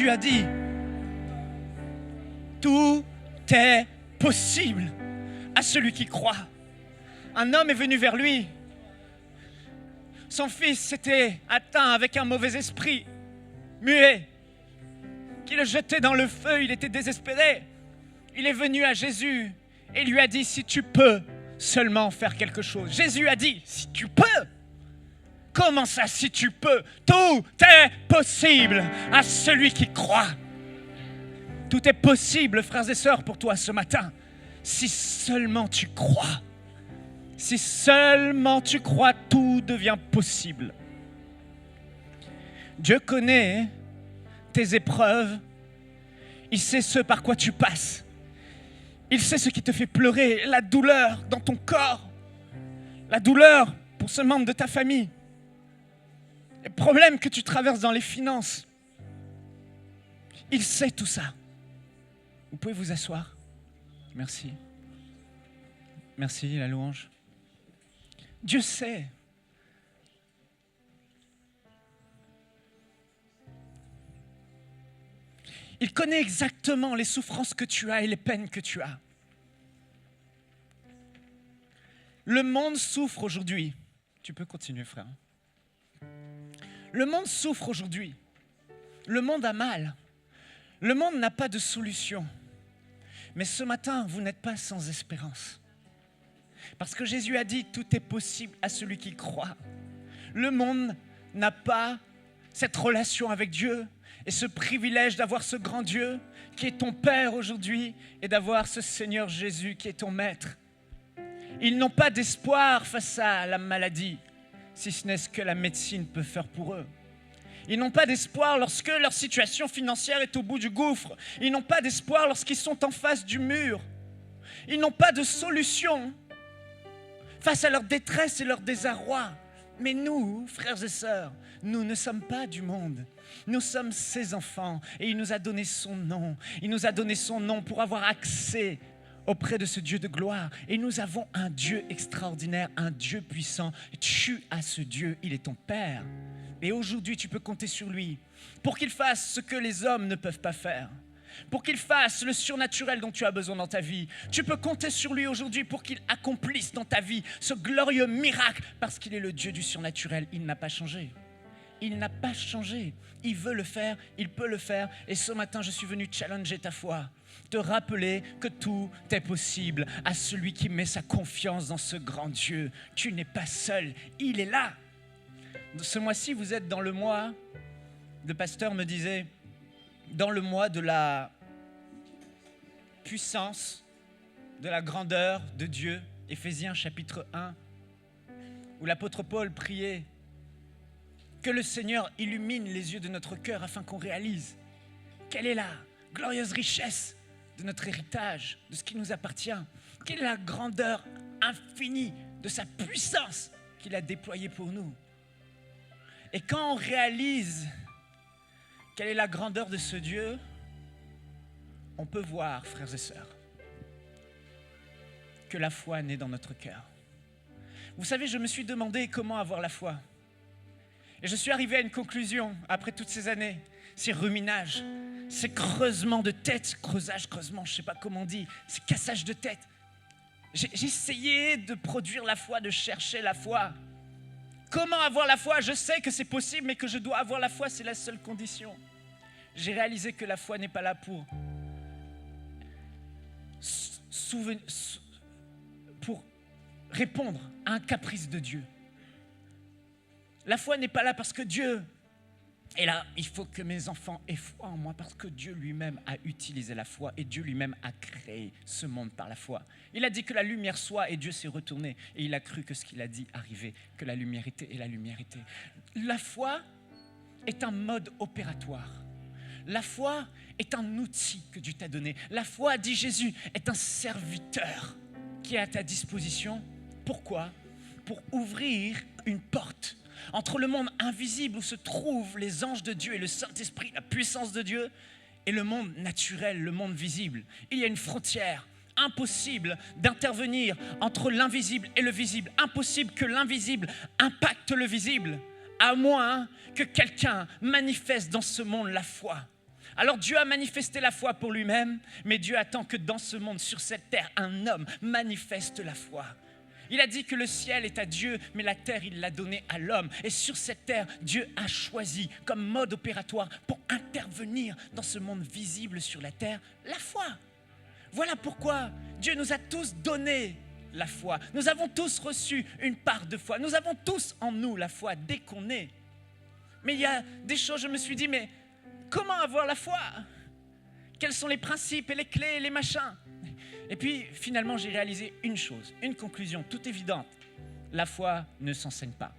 Jésus a dit, tout est possible à celui qui croit. Un homme est venu vers lui. Son fils était atteint avec un mauvais esprit, muet, qui le jetait dans le feu. Il était désespéré. Il est venu à Jésus et lui a dit, si tu peux seulement faire quelque chose. Jésus a dit, si tu peux. Comment ça, si tu peux? Tout est possible à celui qui croit. Tout est possible, frères et sœurs, pour toi ce matin. Si seulement tu crois. Si seulement tu crois, tout devient possible. Dieu connaît tes épreuves. Il sait ce par quoi tu passes. Il sait ce qui te fait pleurer, la douleur dans ton corps, la douleur pour ce membre de ta famille, les problèmes que tu traverses dans les finances. Il sait tout ça. Vous pouvez vous asseoir. Merci. Merci, la louange. Dieu sait. Il connaît exactement les souffrances que tu as et les peines que tu as. Le monde souffre aujourd'hui. Tu peux continuer, frère. Le monde souffre aujourd'hui. Le monde a mal. Le monde n'a pas de solution. Mais ce matin, vous n'êtes pas sans espérance. Parce que Jésus a dit, tout est possible à celui qui croit. Le monde n'a pas cette relation avec Dieu et ce privilège d'avoir ce grand Dieu qui est ton Père aujourd'hui et d'avoir ce Seigneur Jésus qui est ton Maître. Ils n'ont pas d'espoir face à la maladie, si ce n'est ce que la médecine peut faire pour eux. Ils n'ont pas d'espoir lorsque leur situation financière est au bout du gouffre. Ils n'ont pas d'espoir lorsqu'ils sont en face du mur. Ils n'ont pas de solution face à leur détresse et leur désarroi. Mais nous, frères et sœurs, nous ne sommes pas du monde. Nous sommes ses enfants et il nous a donné son nom. Il nous a donné son nom pour avoir accès auprès de ce Dieu de gloire. Et nous avons un Dieu extraordinaire, un Dieu puissant. Tu as ce Dieu, il est ton Père. Et aujourd'hui, tu peux compter sur lui pour qu'il fasse ce que les hommes ne peuvent pas faire. Pour qu'il fasse le surnaturel dont tu as besoin dans ta vie. Tu peux compter sur lui aujourd'hui pour qu'il accomplisse dans ta vie ce glorieux miracle parce qu'il est le Dieu du surnaturel. Il n'a pas changé. Il n'a pas changé. Il veut le faire, il peut le faire. Et ce matin, je suis venu challenger ta foi. Te rappeler que tout est possible à celui qui met sa confiance dans ce grand Dieu. Tu n'es pas seul, il est là. Ce mois-ci, vous êtes dans le mois, le pasteur me disait, dans le mois de la puissance, de la grandeur de Dieu, Éphésiens chapitre 1, où l'apôtre Paul priait que le Seigneur illumine les yeux de notre cœur afin qu'on réalise quelle est la glorieuse richesse de notre héritage, de ce qui nous appartient, quelle est la grandeur infinie de sa puissance qu'il a déployée pour nous. Et quand on réalise quelle est la grandeur de ce Dieu, on peut voir, frères et sœurs, que la foi naît dans notre cœur. Vous savez, je me suis demandé comment avoir la foi. Et je suis arrivé à une conclusion, après toutes ces années, ces ruminages, ces creusements de tête, creusement, je ne sais pas comment on dit, ces cassages de tête. J'ai essayé de produire la foi, de chercher la foi. Comment avoir la foi? Je sais que c'est possible, mais que je dois avoir la foi, c'est la seule condition. J'ai réalisé que la foi n'est pas là pour répondre à un caprice de Dieu. La foi n'est pas là parce que Dieu est là. Il faut que mes enfants aient foi en moi parce que Dieu lui-même a utilisé la foi et Dieu lui-même a créé ce monde par la foi. Il a dit que la lumière soit et Dieu s'est retourné et il a cru que ce qu'il a dit arrivait, que la lumière était et la lumière était. La foi est un mode opératoire. La foi est un outil que Dieu t'a donné. La foi, dit Jésus, est un serviteur qui est à ta disposition. Pourquoi? Pour ouvrir une porte entre le monde invisible où se trouvent les anges de Dieu et le Saint-Esprit, la puissance de Dieu, et le monde naturel, le monde visible. Il y a une frontière. Impossible d'intervenir entre l'invisible et le visible. Impossible que l'invisible impacte le visible, à moins que quelqu'un manifeste dans ce monde la foi. Alors Dieu a manifesté la foi pour lui-même, mais Dieu attend que dans ce monde, sur cette terre, un homme manifeste la foi. Il a dit que le ciel est à Dieu, mais la terre, il l'a donnée à l'homme. Et sur cette terre, Dieu a choisi comme mode opératoire pour intervenir dans ce monde visible sur la terre, la foi. Voilà pourquoi Dieu nous a tous donné la foi. Nous avons tous reçu une part de foi. Nous avons tous en nous la foi dès qu'on est. Mais il y a des choses, je me suis dit, mais comment avoir la foi? Quels sont les principes et les clés et les machins? Et puis, finalement, j'ai réalisé une chose, une conclusion toute évidente. La foi ne s'enseigne pas.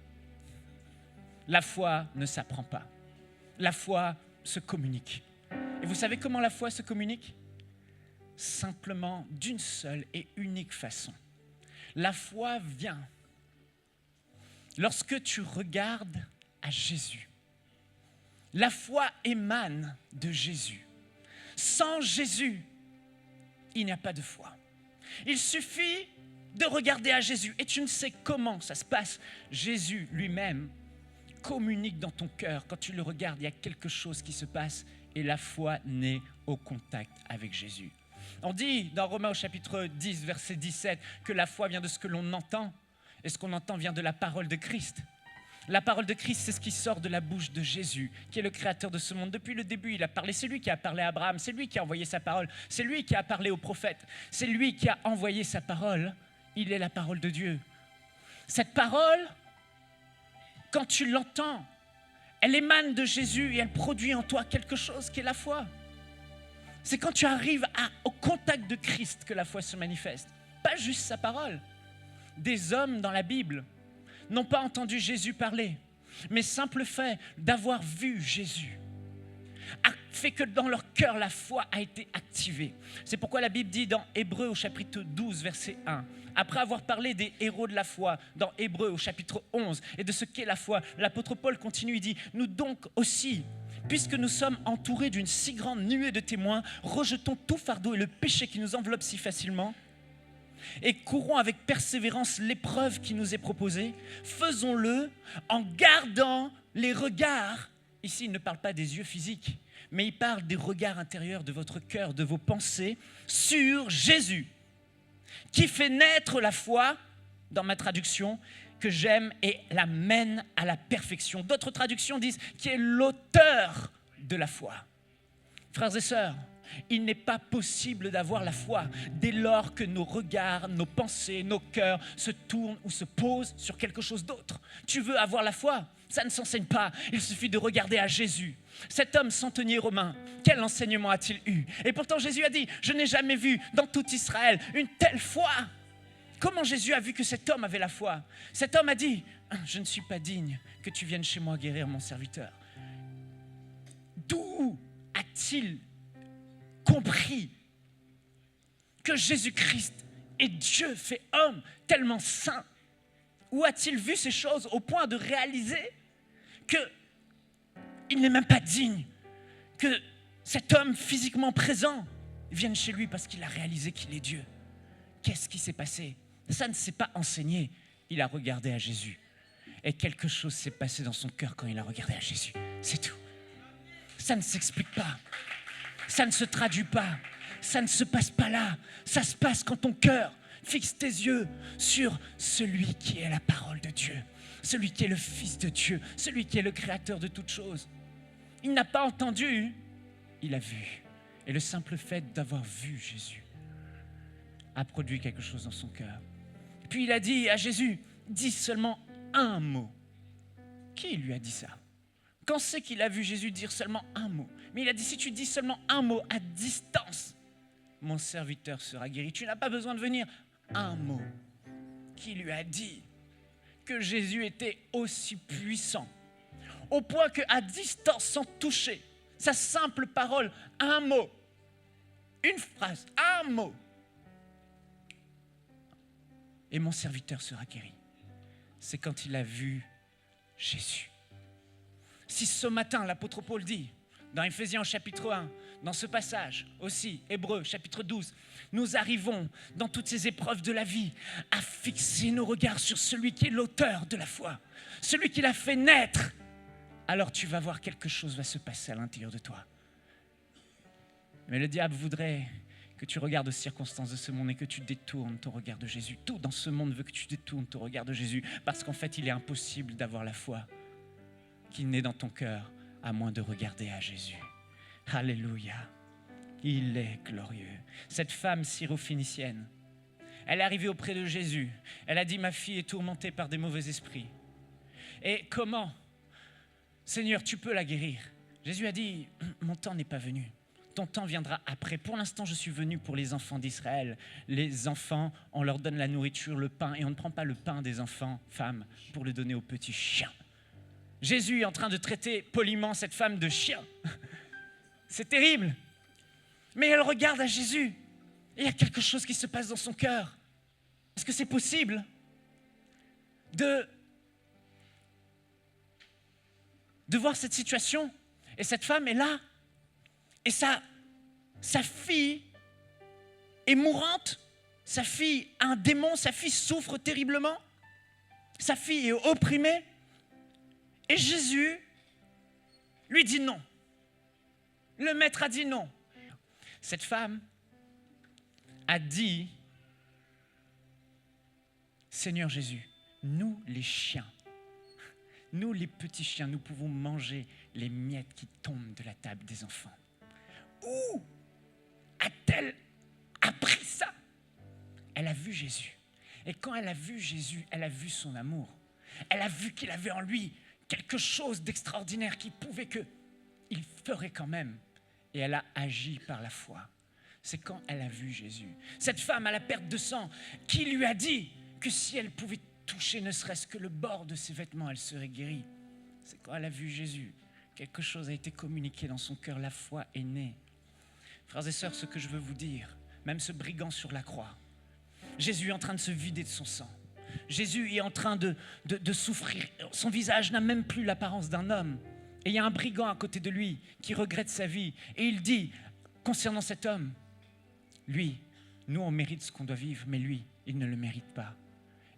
La foi ne s'apprend pas. La foi se communique. Et vous savez comment la foi se communique? Simplement d'une seule et unique façon. La foi vient lorsque tu regardes à Jésus. La foi émane de Jésus. Sans Jésus, il n'y a pas de foi. Il suffit de regarder à Jésus et tu ne sais comment ça se passe. Jésus lui-même communique dans ton cœur. Quand tu le regardes, il y a quelque chose qui se passe et la foi naît au contact avec Jésus. On dit dans Romains au chapitre 10, verset 17, que la foi vient de ce que l'on entend et ce qu'on entend vient de la parole de Christ. La parole de Christ, c'est ce qui sort de la bouche de Jésus, qui est le créateur de ce monde. Depuis le début, il a parlé. C'est lui qui a parlé à Abraham. C'est lui qui a envoyé sa parole. C'est lui qui a parlé aux prophètes. C'est lui qui a envoyé sa parole. Il est la parole de Dieu. Cette parole, quand tu l'entends, elle émane de Jésus et elle produit en toi quelque chose qui est la foi. C'est quand tu arrives au contact de Christ que la foi se manifeste. Pas juste sa parole. Des hommes dans la Bible n'ont pas entendu Jésus parler, mais simple fait d'avoir vu Jésus a fait que dans leur cœur, la foi a été activée. C'est pourquoi la Bible dit dans Hébreux au chapitre 12, verset 1, après avoir parlé des héros de la foi, dans Hébreux au chapitre 11, et de ce qu'est la foi, l'apôtre Paul continue, il dit, nous donc aussi, puisque nous sommes entourés d'une si grande nuée de témoins, rejetons tout fardeau et le péché qui nous enveloppe si facilement, et courons avec persévérance l'épreuve qui nous est proposée, faisons-le en gardant les regards. Ici, il ne parle pas des yeux physiques, mais il parle des regards intérieurs de votre cœur, de vos pensées, sur Jésus, qui fait naître la foi, dans ma traduction, que j'aime et la mène à la perfection. D'autres traductions disent qui est l'auteur de la foi. Frères et sœurs, il n'est pas possible d'avoir la foi dès lors que nos regards, nos pensées, nos cœurs se tournent ou se posent sur quelque chose d'autre. Tu veux avoir la foi? Ça ne s'enseigne pas. Il suffit de regarder à Jésus. Cet homme centenier romain, quel enseignement a-t-il eu? Et pourtant Jésus a dit, je n'ai jamais vu dans tout Israël une telle foi. Comment Jésus a vu que cet homme avait la foi? Cet homme a dit, je ne suis pas digne que tu viennes chez moi guérir mon serviteur. D'où a-t-il compris que Jésus-Christ est Dieu fait homme, tellement saint? Où a-t-il vu ces choses au point de réaliser qu'il n'est même pas digne que cet homme physiquement présent vienne chez lui parce qu'il a réalisé qu'il est Dieu? Qu'est-ce qui s'est passé? Ça ne s'est pas enseigné. Il a regardé à Jésus. Et quelque chose s'est passé dans son cœur quand il a regardé à Jésus. C'est tout. Ça ne s'explique pas. Ça ne se traduit pas. Ça ne se passe pas là. Ça se passe quand ton cœur fixe tes yeux sur celui qui est la parole de Dieu, celui qui est le Fils de Dieu, celui qui est le créateur de toutes choses. Il n'a pas entendu, il a vu. Et le simple fait d'avoir vu Jésus a produit quelque chose dans son cœur. Puis il a dit à Jésus, dis seulement un mot. Qui lui a dit ça? Quand c'est qu'il a vu Jésus dire seulement un mot? Mais il a dit, si tu dis seulement un mot à distance, mon serviteur sera guéri. Tu n'as pas besoin de venir. Un mot. Qui lui a dit que Jésus était aussi puissant, au point qu'à distance, sans toucher, sa simple parole, un mot, une phrase, un mot, et mon serviteur sera guéri. C'est quand il a vu Jésus. Si ce matin, l'apôtre Paul dit, dans Éphésiens chapitre 1, dans ce passage aussi, Hébreux chapitre 12, nous arrivons dans toutes ces épreuves de la vie à fixer nos regards sur celui qui est l'auteur de la foi, celui qui l'a fait naître. Alors tu vas voir quelque chose va se passer à l'intérieur de toi. Mais le diable voudrait que tu regardes aux circonstances de ce monde et que tu détournes ton regard de Jésus. Tout dans ce monde veut que tu détournes ton regard de Jésus, parce qu'en fait, il est impossible d'avoir la foi qui naît dans ton cœur à moins de regarder à Jésus. Alléluia. Il est glorieux. Cette femme syro-phénicienne, elle est arrivée auprès de Jésus. Elle a dit, ma fille est tourmentée par des mauvais esprits. Et comment ? Seigneur, tu peux la guérir. Jésus a dit, mon temps n'est pas venu. Ton temps viendra après. Pour l'instant, je suis venu pour les enfants d'Israël. Les enfants, on leur donne la nourriture, le pain, et on ne prend pas le pain des enfants, femmes, pour le donner aux petits chiens. Jésus est en train de traiter poliment cette femme de chien. C'est terrible. Mais elle regarde à Jésus. Et il y a quelque chose qui se passe dans son cœur. Est-ce que c'est possible de voir cette situation? Et cette femme est là. Et sa fille est mourante. Sa fille a un démon. Sa fille souffre terriblement. Sa fille est opprimée. Et Jésus lui dit non. Le maître a dit non. Cette femme a dit, Seigneur Jésus, nous les chiens, nous les petits chiens, nous pouvons manger les miettes qui tombent de la table des enfants. Où a-t-elle appris ça? Elle a vu Jésus. Et quand elle a vu Jésus, elle a vu son amour. Elle a vu qu'il avait en lui quelque chose d'extraordinaire qui pouvait qu'il ferait quand même. Et elle a agi par la foi. C'est quand elle a vu Jésus. Cette femme à la perte de sang, qui lui a dit que si elle pouvait toucher ne serait-ce que le bord de ses vêtements, elle serait guérie. C'est quand elle a vu Jésus. Quelque chose a été communiqué dans son cœur. La foi est née. Frères et sœurs, ce que je veux vous dire, même ce brigand sur la croix, Jésus est en train de se vider de son sang. Jésus est en train de souffrir. Son visage n'a même plus l'apparence d'un homme. Et il y a un brigand à côté de lui qui regrette sa vie. Et il dit, concernant cet homme, lui, nous on mérite ce qu'on doit vivre, mais lui, il ne le mérite pas.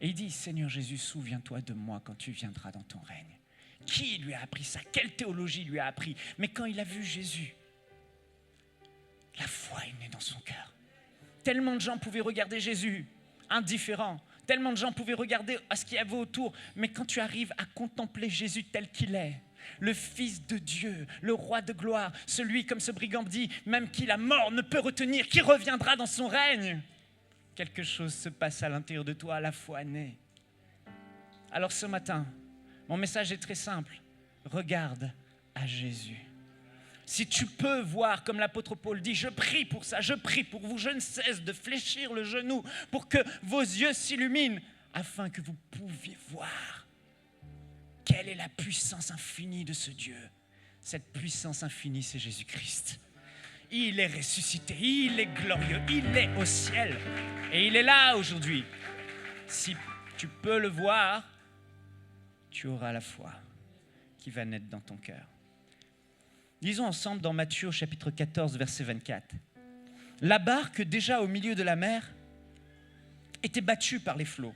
Et il dit, Seigneur Jésus, souviens-toi de moi quand tu viendras dans ton règne. Qui lui a appris ça? Quelle théologie lui a appris? Mais quand il a vu Jésus, la foi est née dans son cœur. Tellement de gens pouvaient regarder Jésus, indifférents. Tellement de gens pouvaient regarder à ce qu'il y avait autour. Mais quand tu arrives à contempler Jésus tel qu'il est, le Fils de Dieu, le Roi de gloire, celui, comme ce brigand dit, même qui la mort ne peut retenir, qui reviendra dans son règne. Quelque chose se passe à l'intérieur de toi, la foi naît. Alors ce matin, mon message est très simple. Regarde à Jésus. Si tu peux voir, comme l'apôtre Paul dit, je prie pour ça, je prie pour vous, je ne cesse de fléchir le genou pour que vos yeux s'illuminent, afin que vous pouviez voir quelle est la puissance infinie de ce Dieu. Cette puissance infinie, c'est Jésus-Christ. Il est ressuscité, il est glorieux, il est au ciel. Et il est là aujourd'hui. Si tu peux le voir, tu auras la foi qui va naître dans ton cœur. Lisons ensemble dans Matthieu, chapitre 14, verset 24. La barque, déjà au milieu de la mer, était battue par les flots,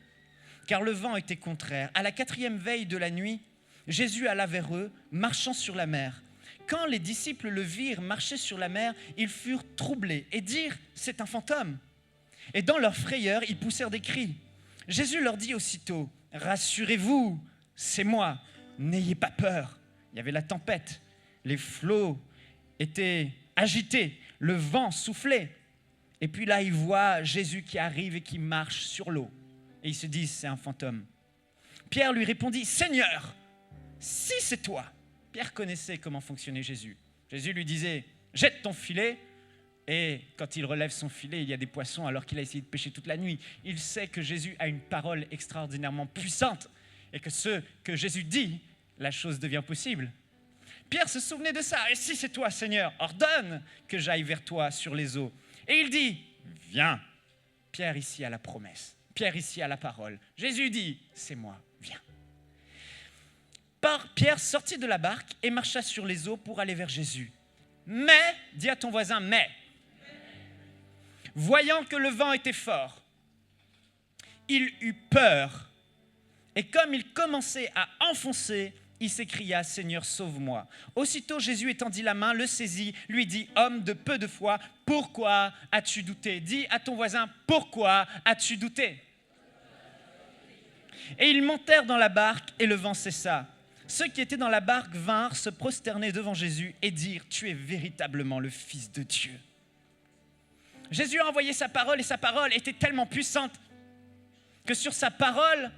car le vent était contraire. À la 4e veille de la nuit, Jésus alla vers eux, marchant sur la mer. Quand les disciples le virent marcher sur la mer, ils furent troublés et dirent « c'est un fantôme ». Et dans leur frayeur, ils poussèrent des cris. Jésus leur dit aussitôt « rassurez-vous, c'est moi, n'ayez pas peur ». Il y avait la tempête, les flots étaient agités, le vent soufflait. Et puis là, ils voient Jésus qui arrive et qui marche sur l'eau. Et ils se disent, c'est un fantôme. Pierre lui répondit, Seigneur, si c'est toi. Pierre connaissait comment fonctionnait Jésus. Jésus lui disait, jette ton filet. Et quand il relève son filet, il y a des poissons alors qu'il a essayé de pêcher toute la nuit. Il sait que Jésus a une parole extraordinairement puissante et que ce que Jésus dit, la chose devient possible. Pierre se souvenait de ça. Et si c'est toi, Seigneur, ordonne que j'aille vers toi sur les eaux. Et il dit, viens. Pierre ici a la promesse. Pierre ici a la parole. Jésus dit, c'est moi, viens. Pierre sortit de la barque et marcha sur les eaux pour aller vers Jésus. Mais, dis à ton voisin, mais, voyant que le vent était fort, il eut peur. Et comme il commençait à enfoncer, Il s'écria, « Seigneur, sauve-moi. » Aussitôt Jésus étendit la main, le saisit, lui dit, « Homme de peu de foi, pourquoi as-tu douté ?» Dis à ton voisin, « Pourquoi as-tu douté ?» Et ils montèrent dans la barque et le vent cessa. Ceux qui étaient dans la barque vinrent se prosterner devant Jésus et dirent, « Tu es véritablement le Fils de Dieu. » Jésus a envoyé sa parole et sa parole était tellement puissante que sur sa parole,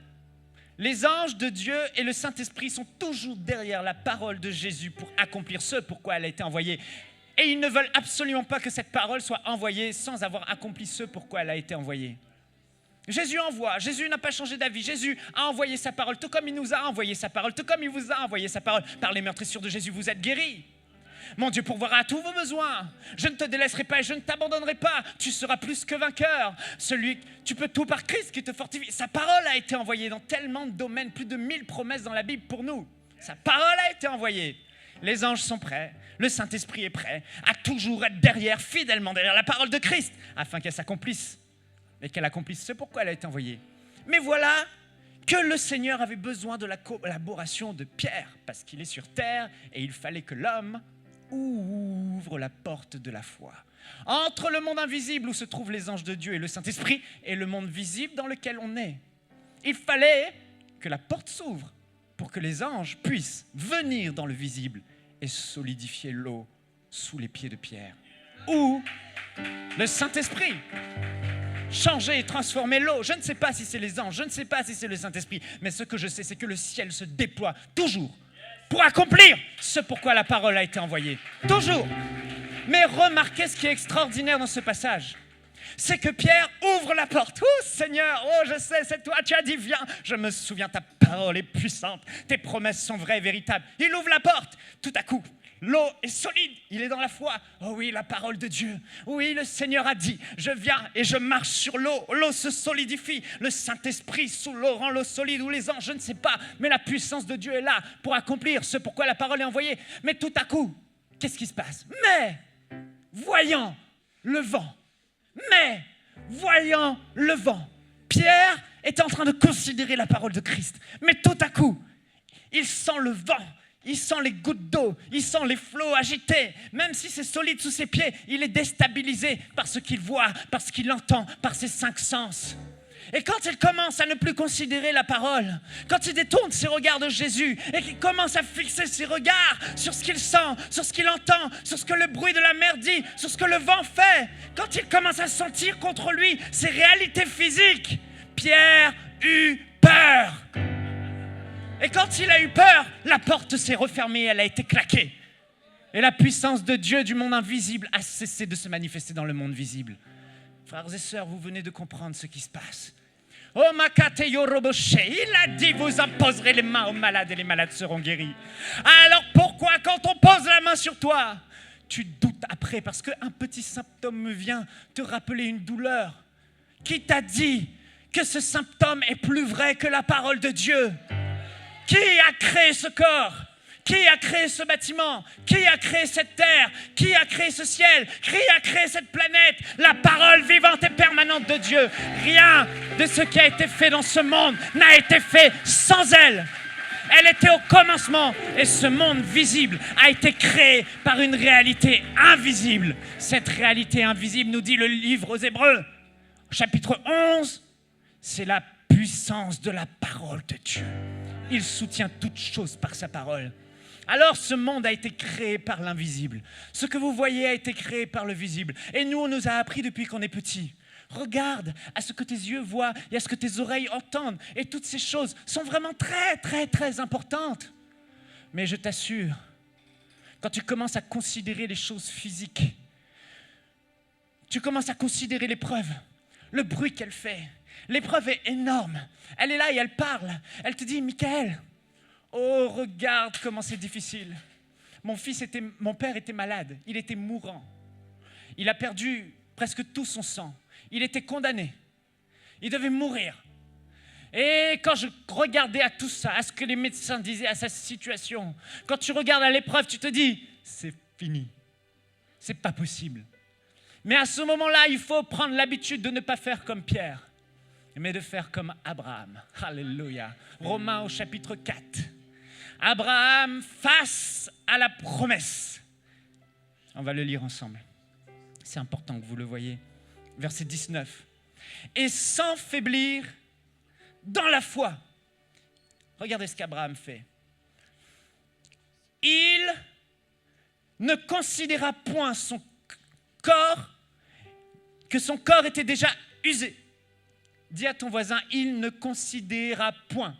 les anges de Dieu et le Saint-Esprit sont toujours derrière la parole de Jésus pour accomplir ce pourquoi elle a été envoyée. Et ils ne veulent absolument pas que cette parole soit envoyée sans avoir accompli ce pourquoi elle a été envoyée. Jésus envoie, Jésus n'a pas changé d'avis, Jésus a envoyé sa parole, tout comme il nous a envoyé sa parole, tout comme il vous a envoyé sa parole. Par les meurtrissures de Jésus, vous êtes guéris. Mon Dieu pourvoira à tous vos besoins. Je ne te délaisserai pas et je ne t'abandonnerai pas. Tu seras plus que vainqueur. Tu peux tout par Christ qui te fortifie. Sa parole a été envoyée dans tellement de domaines, plus de 1000 promesses dans la Bible pour nous. Sa parole a été envoyée. Les anges sont prêts, le Saint-Esprit est prêt à toujours être derrière, fidèlement derrière la parole de Christ, afin qu'elle s'accomplisse et qu'elle accomplisse ce pourquoi elle a été envoyée. Mais voilà que le Seigneur avait besoin de la collaboration de Pierre, parce qu'il est sur terre et il fallait que l'homme ouvre la porte de la foi. Entre le monde invisible où se trouvent les anges de Dieu et le Saint-Esprit et le monde visible dans lequel on est. Il fallait que la porte s'ouvre pour que les anges puissent venir dans le visible et solidifier l'eau sous les pieds de Pierre. Ou le Saint-Esprit. Changer et transformer l'eau. Je ne sais pas si c'est les anges, je ne sais pas si c'est le Saint-Esprit, mais ce que je sais, c'est que le ciel se déploie toujours pour accomplir ce pourquoi la parole a été envoyée. Toujours. Mais remarquez ce qui est extraordinaire dans ce passage. C'est que Pierre ouvre la porte. Oh Seigneur, oh je sais, c'est toi, tu as dit viens. Je me souviens, ta parole est puissante. Tes promesses sont vraies et véritables. Il ouvre la porte. Tout à coup, l'eau est solide, il est dans la foi. Oh oui, la parole de Dieu. Oui, le Seigneur a dit, je viens et je marche sur l'eau. L'eau se solidifie. Le Saint-Esprit sous l'eau rend l'eau solide, ou les anges, je ne sais pas. Mais la puissance de Dieu est là pour accomplir ce pourquoi la parole est envoyée. Mais tout à coup, qu'est-ce qui se passe? Mais, voyant le vent, Pierre est en train de considérer la parole de Christ. Mais tout à coup, il sent le vent. Il sent les gouttes d'eau, il sent les flots agités. Même si c'est solide sous ses pieds, il est déstabilisé par ce qu'il voit, par ce qu'il entend, par ses 5 sens. Et quand il commence à ne plus considérer la parole, quand il détourne ses regards de Jésus et qu'il commence à fixer ses regards sur ce qu'il sent, sur ce qu'il entend, sur ce que le bruit de la mer dit, sur ce que le vent fait, quand il commence à sentir contre lui ses réalités physiques, Pierre eut peur. Et quand il a eu peur, la porte s'est refermée, elle a été claquée. Et la puissance de Dieu du monde invisible a cessé de se manifester dans le monde visible. Frères et sœurs, vous venez de comprendre ce qui se passe. Oh Makate Yoroboshe, il a dit vous imposerez les mains aux malades et les malades seront guéris. Alors pourquoi quand on pose la main sur toi, tu doutes après parce qu'un petit symptôme vient te rappeler une douleur? Qui t'a dit que ce symptôme est plus vrai que la parole de Dieu? Qui a créé ce corps? Qui a créé ce bâtiment? Qui a créé cette terre? Qui a créé ce ciel? Qui a créé cette planète? La parole vivante et permanente de Dieu. Rien de ce qui a été fait dans ce monde n'a été fait sans elle. Elle était au commencement et ce monde visible a été créé par une réalité invisible. Cette réalité invisible, nous dit le livre aux Hébreux, chapitre 11, c'est la puissance de la parole de Dieu. Il soutient toutes choses par sa parole. Alors ce monde a été créé par l'invisible. Ce que vous voyez a été créé par le visible. Et nous, on nous a appris depuis qu'on est petit. Regarde à ce que tes yeux voient et à ce que tes oreilles entendent. Et toutes ces choses sont vraiment très, très, très importantes. Mais je t'assure, quand tu commences à considérer les choses physiques, tu commences à considérer l'épreuve, le bruit qu'elle fait. L'épreuve est énorme. Elle est là et elle parle. Elle te dit, Michael, oh, regarde comment c'est difficile. Mon père était malade. Il était mourant. Il a perdu presque tout son sang. Il était condamné. Il devait mourir. Et quand je regardais à tout ça, à ce que les médecins disaient, à sa situation, quand tu regardes à l'épreuve, tu te dis, c'est fini. C'est pas possible. Mais à ce moment-là, il faut prendre l'habitude de ne pas faire comme Pierre, mais de faire comme Abraham. Alléluia. Romains au chapitre 4. Abraham face à la promesse. On va le lire ensemble. C'est important que vous le voyez. Verset 19. Et sans faiblir dans la foi. Regardez ce qu'Abraham fait. Il ne considéra point que son corps était déjà usé. Dis à ton voisin, il ne considéra point.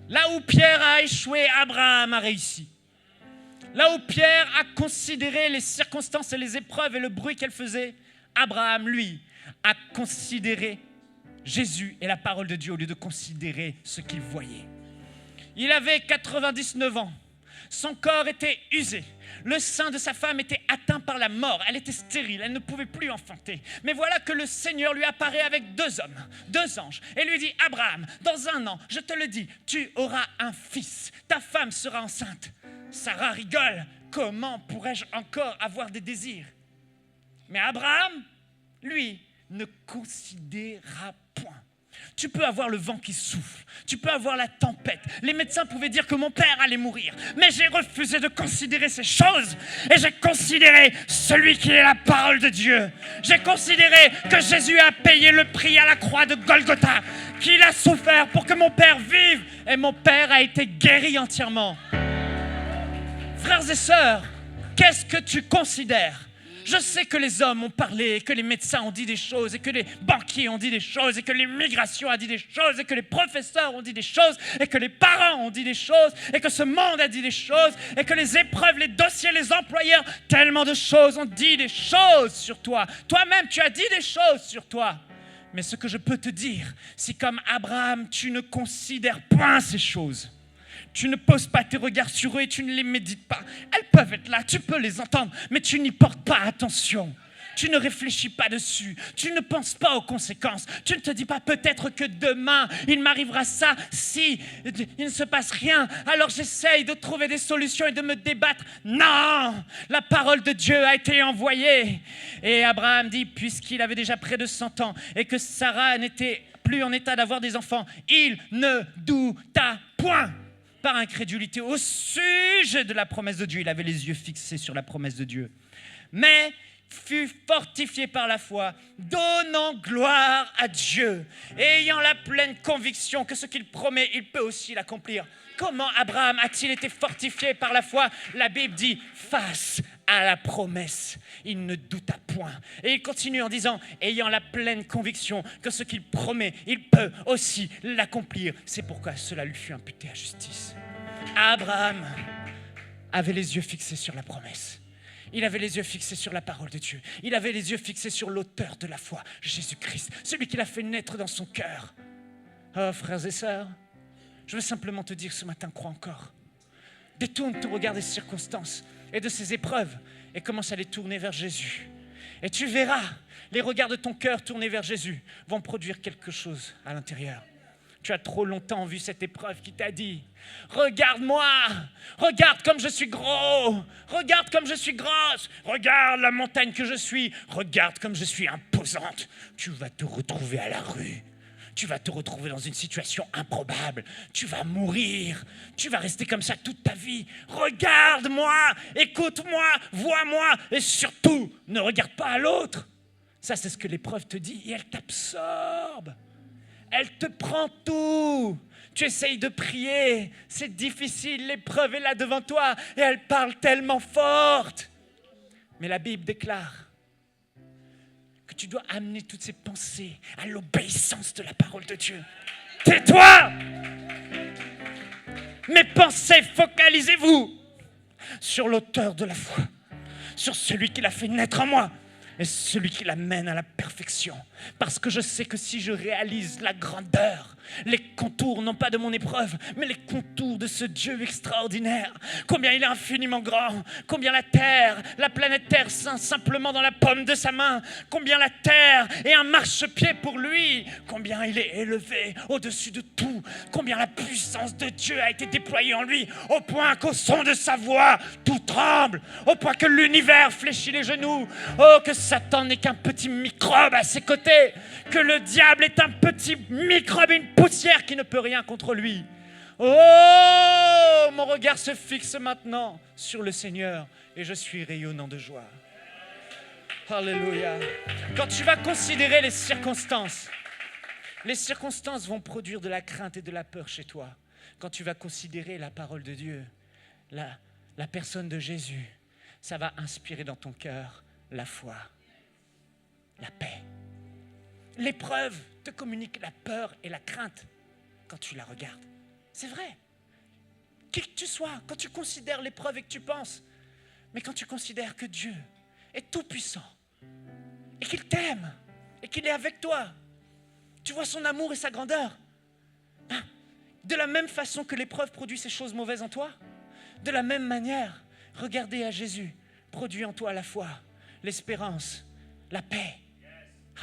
Là où Pierre a échoué, Abraham a réussi. Là où Pierre a considéré les circonstances et les épreuves et le bruit qu'elles faisaient, Abraham, lui, a considéré Jésus et la parole de Dieu au lieu de considérer ce qu'il voyait. Il avait 99 ans. Son corps était usé. Le sein de sa femme était atteint par la mort. Elle était stérile, elle ne pouvait plus enfanter. Mais voilà que le Seigneur lui apparaît avec 2 hommes, 2 anges, et lui dit, Abraham, dans 1 an, je te le dis, tu auras un fils. Ta femme sera enceinte. Sarah rigole. Comment pourrais-je encore avoir des désirs? Mais Abraham, lui, ne considéra point. Tu peux avoir le vent qui souffle, tu peux avoir la tempête. Les médecins pouvaient dire que mon père allait mourir, mais j'ai refusé de considérer ces choses et j'ai considéré celui qui est la parole de Dieu. J'ai considéré que Jésus a payé le prix à la croix de Golgotha, qu'il a souffert pour que mon père vive et mon père a été guéri entièrement. Frères et sœurs, qu'est-ce que tu considères? Je sais que les hommes ont parlé, que les médecins ont dit des choses, et que les banquiers ont dit des choses, et que l'immigration a dit des choses, et que les professeurs ont dit des choses, et que les parents ont dit des choses, et que ce monde a dit des choses, et que les épreuves, les dossiers, les employeurs, tellement de choses ont dit des choses sur toi. Toi-même, tu as dit des choses sur toi. Mais ce que je peux te dire, c'est comme Abraham, tu ne considères point ces choses. Tu ne poses pas tes regards sur eux et tu ne les médites pas. Elles peuvent être là, tu peux les entendre, mais tu n'y portes pas attention. Tu ne réfléchis pas dessus. Tu ne penses pas aux conséquences. Tu ne te dis pas peut-être que demain, il m'arrivera ça si il ne se passe rien. Alors j'essaye de trouver des solutions et de me débattre. Non, la parole de Dieu a été envoyée. Et Abraham dit, puisqu'il avait déjà près de 100 ans et que Sarah n'était plus en état d'avoir des enfants, il ne douta point. Par incrédulité au sujet de la promesse de Dieu. Il avait les yeux fixés sur la promesse de Dieu. Mais fut fortifié par la foi, donnant gloire à Dieu, ayant la pleine conviction que ce qu'il promet, il peut aussi l'accomplir. Comment Abraham a-t-il été fortifié par la foi? La Bible dit, face à la promesse, il ne douta point. Et il continue en disant, ayant la pleine conviction que ce qu'il promet, il peut aussi l'accomplir. C'est pourquoi cela lui fut imputé à justice. Abraham avait les yeux fixés sur la promesse. Il avait les yeux fixés sur la parole de Dieu. Il avait les yeux fixés sur l'auteur de la foi, Jésus-Christ, celui qui l'a fait naître dans son cœur. Oh, frères et sœurs, je veux simplement te dire ce matin, crois encore. Détourne ton regard des circonstances et de ces épreuves et commence à les tourner vers Jésus. Et tu verras, les regards de ton cœur tournés vers Jésus vont produire quelque chose à l'intérieur. Tu as trop longtemps vu cette épreuve qui t'a dit « Regarde-moi, regarde comme je suis gros, regarde comme je suis grosse, regarde la montagne que je suis, regarde comme je suis imposante. » Tu vas te retrouver à la rue. Tu vas te retrouver dans une situation improbable. Tu vas mourir. Tu vas rester comme ça toute ta vie. Regarde-moi, écoute-moi, vois-moi et surtout, ne regarde pas à l'autre. Ça, c'est ce que l'épreuve te dit et elle t'absorbe. Elle te prend tout. Tu essayes de prier. C'est difficile, l'épreuve est là devant toi et elle parle tellement forte. Mais la Bible déclare que tu dois amener toutes ces pensées à l'obéissance de la parole de Dieu. Tais-toi! Mes pensées, focalisez-vous sur l'auteur de la foi, sur celui qui l'a fait naître en moi et celui qui l'amène à la perfection. Parce que je sais que si je réalise la grandeur, les contours, non pas de mon épreuve, mais les contours de ce Dieu extraordinaire, combien il est infiniment grand, combien la terre, la planète Terre simplement dans la paume de sa main, combien la terre est un marchepied pour lui, combien il est élevé au-dessus de tout, combien la puissance de Dieu a été déployée en lui, au point qu'au son de sa voix, tout tremble, au point que l'univers fléchit les genoux, oh que Satan n'est qu'un petit microbe à ses côtés, que le diable est un petit microbe, une poussière qui ne peut rien contre lui. Oh, mon regard se fixe maintenant sur le Seigneur et je suis rayonnant de joie. Alléluia. Quand tu vas considérer les circonstances vont produire de la crainte et de la peur chez toi. Quand tu vas considérer la parole de Dieu, la personne de Jésus, ça va inspirer dans ton cœur la foi, la paix. L'épreuve te communique la peur et la crainte quand tu la regardes. C'est vrai. Qui que tu sois, quand tu considères l'épreuve et que tu penses, mais quand tu considères que Dieu est tout puissant et qu'il t'aime et qu'il est avec toi, tu vois son amour et sa grandeur. De la même façon que l'épreuve produit ces choses mauvaises en toi, de la même manière, regardez à Jésus, produit en toi la foi, l'espérance, la paix.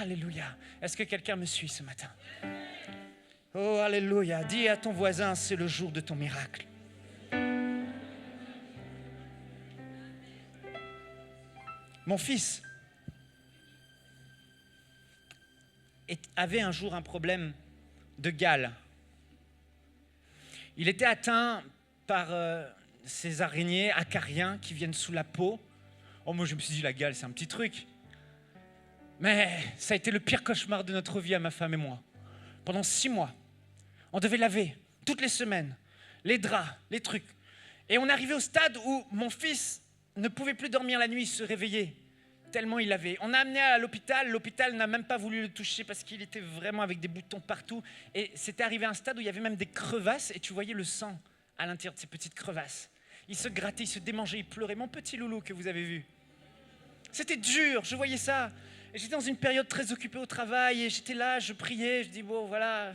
Alléluia. Est-ce que quelqu'un me suit ce matin? Oh, alléluia. Dis à ton voisin, c'est le jour de ton miracle. Mon fils avait un jour un problème de gale. Il était atteint par ces araignées acariens qui viennent sous la peau. Oh, moi je me suis dit, la gale, c'est un petit truc. Mais ça a été le pire cauchemar de notre vie à ma femme et moi. Pendant 6 mois, on devait laver toutes les semaines les draps, les trucs. Et on arrivait au stade où mon fils ne pouvait plus dormir la nuit, se réveiller, tellement il avait. On a amené à l'hôpital n'a même pas voulu le toucher parce qu'il était vraiment avec des boutons partout. Et c'était arrivé à un stade où il y avait même des crevasses et tu voyais le sang à l'intérieur de ces petites crevasses. Il se grattait, il se démangeait, il pleurait. Mon petit loulou que vous avez vu. C'était dur, je voyais ça. Et j'étais dans une période très occupée au travail et j'étais là, je priais, je dis bon voilà.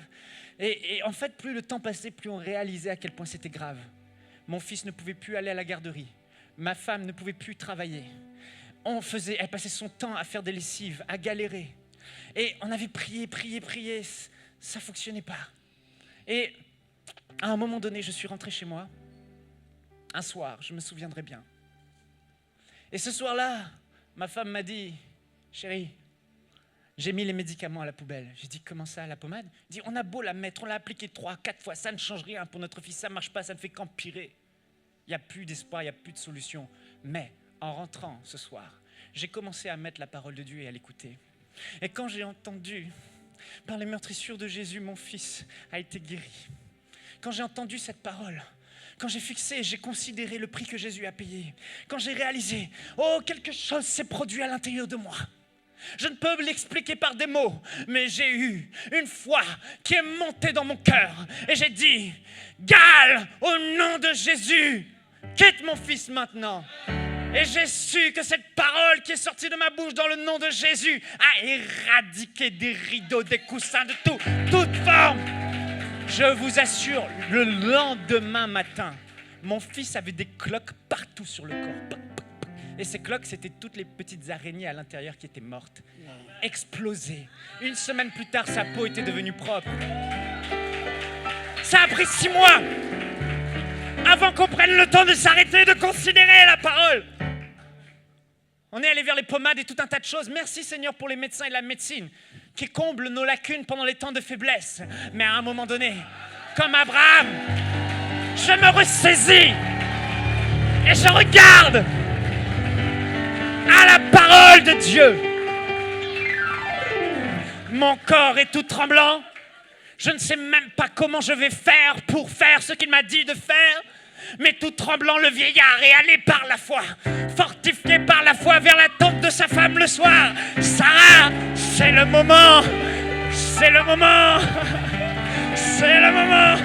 Et en fait, plus le temps passait, plus on réalisait à quel point c'était grave. Mon fils ne pouvait plus aller à la garderie. Ma femme ne pouvait plus travailler. Elle passait son temps à faire des lessives, à galérer. Et on avait prié, ça ne fonctionnait pas. Et à un moment donné, je suis rentré chez moi. Un soir, je me souviendrai bien. Et ce soir-là, ma femme m'a dit, chérie, j'ai mis les médicaments à la poubelle. J'ai dit, comment ça, la pommade? Elle dit, on a beau la mettre, on l'a appliquée 3, 4 fois, ça ne change rien pour notre fils, ça ne marche pas, ça ne fait qu'empirer. Il n'y a plus d'espoir, il n'y a plus de solution. Mais en rentrant ce soir, j'ai commencé à mettre la parole de Dieu et à l'écouter. Et quand j'ai entendu, par les meurtrissures de Jésus, mon fils a été guéri. Quand j'ai entendu cette parole, quand j'ai fixé, j'ai considéré le prix que Jésus a payé, quand j'ai réalisé, oh, quelque chose s'est produit à l'intérieur de moi. Je ne peux l'expliquer par des mots, mais j'ai eu une foi qui est montée dans mon cœur. Et j'ai dit, Gale, au nom de Jésus, quitte mon fils maintenant. Et j'ai su que cette parole qui est sortie de ma bouche dans le nom de Jésus a éradiqué des rideaux, des coussins, de toute forme. Je vous assure, le lendemain matin, mon fils avait des cloques partout sur le corps. Et ces cloques, c'était toutes les petites araignées à l'intérieur qui étaient mortes, explosées. 1 semaine plus tard, sa peau était devenue propre. Ça a pris 6 mois avant qu'on prenne le temps de s'arrêter et de considérer la parole. On est allé vers les pommades et tout un tas de choses. Merci Seigneur pour les médecins et la médecine qui comblent nos lacunes pendant les temps de faiblesse. Mais à un moment donné, comme Abraham, je me ressaisis et je regarde à la parole de Dieu. Mon corps est tout tremblant. Je ne sais même pas comment je vais faire pour faire ce qu'il m'a dit de faire. Mais tout tremblant, le vieillard est allé par la foi, fortifié par la foi vers la tente de sa femme le soir. Sarah, c'est le moment. C'est le moment. C'est le moment.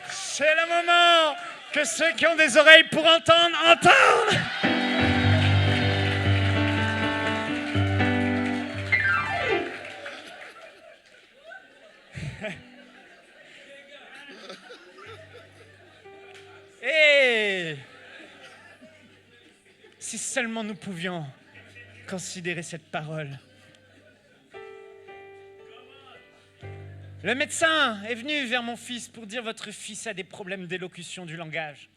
C'est le moment que ceux qui ont des oreilles pour entendre, entendent. Et si seulement nous pouvions considérer cette parole. Le médecin est venu vers mon fils pour dire votre fils a des problèmes d'élocution du langage.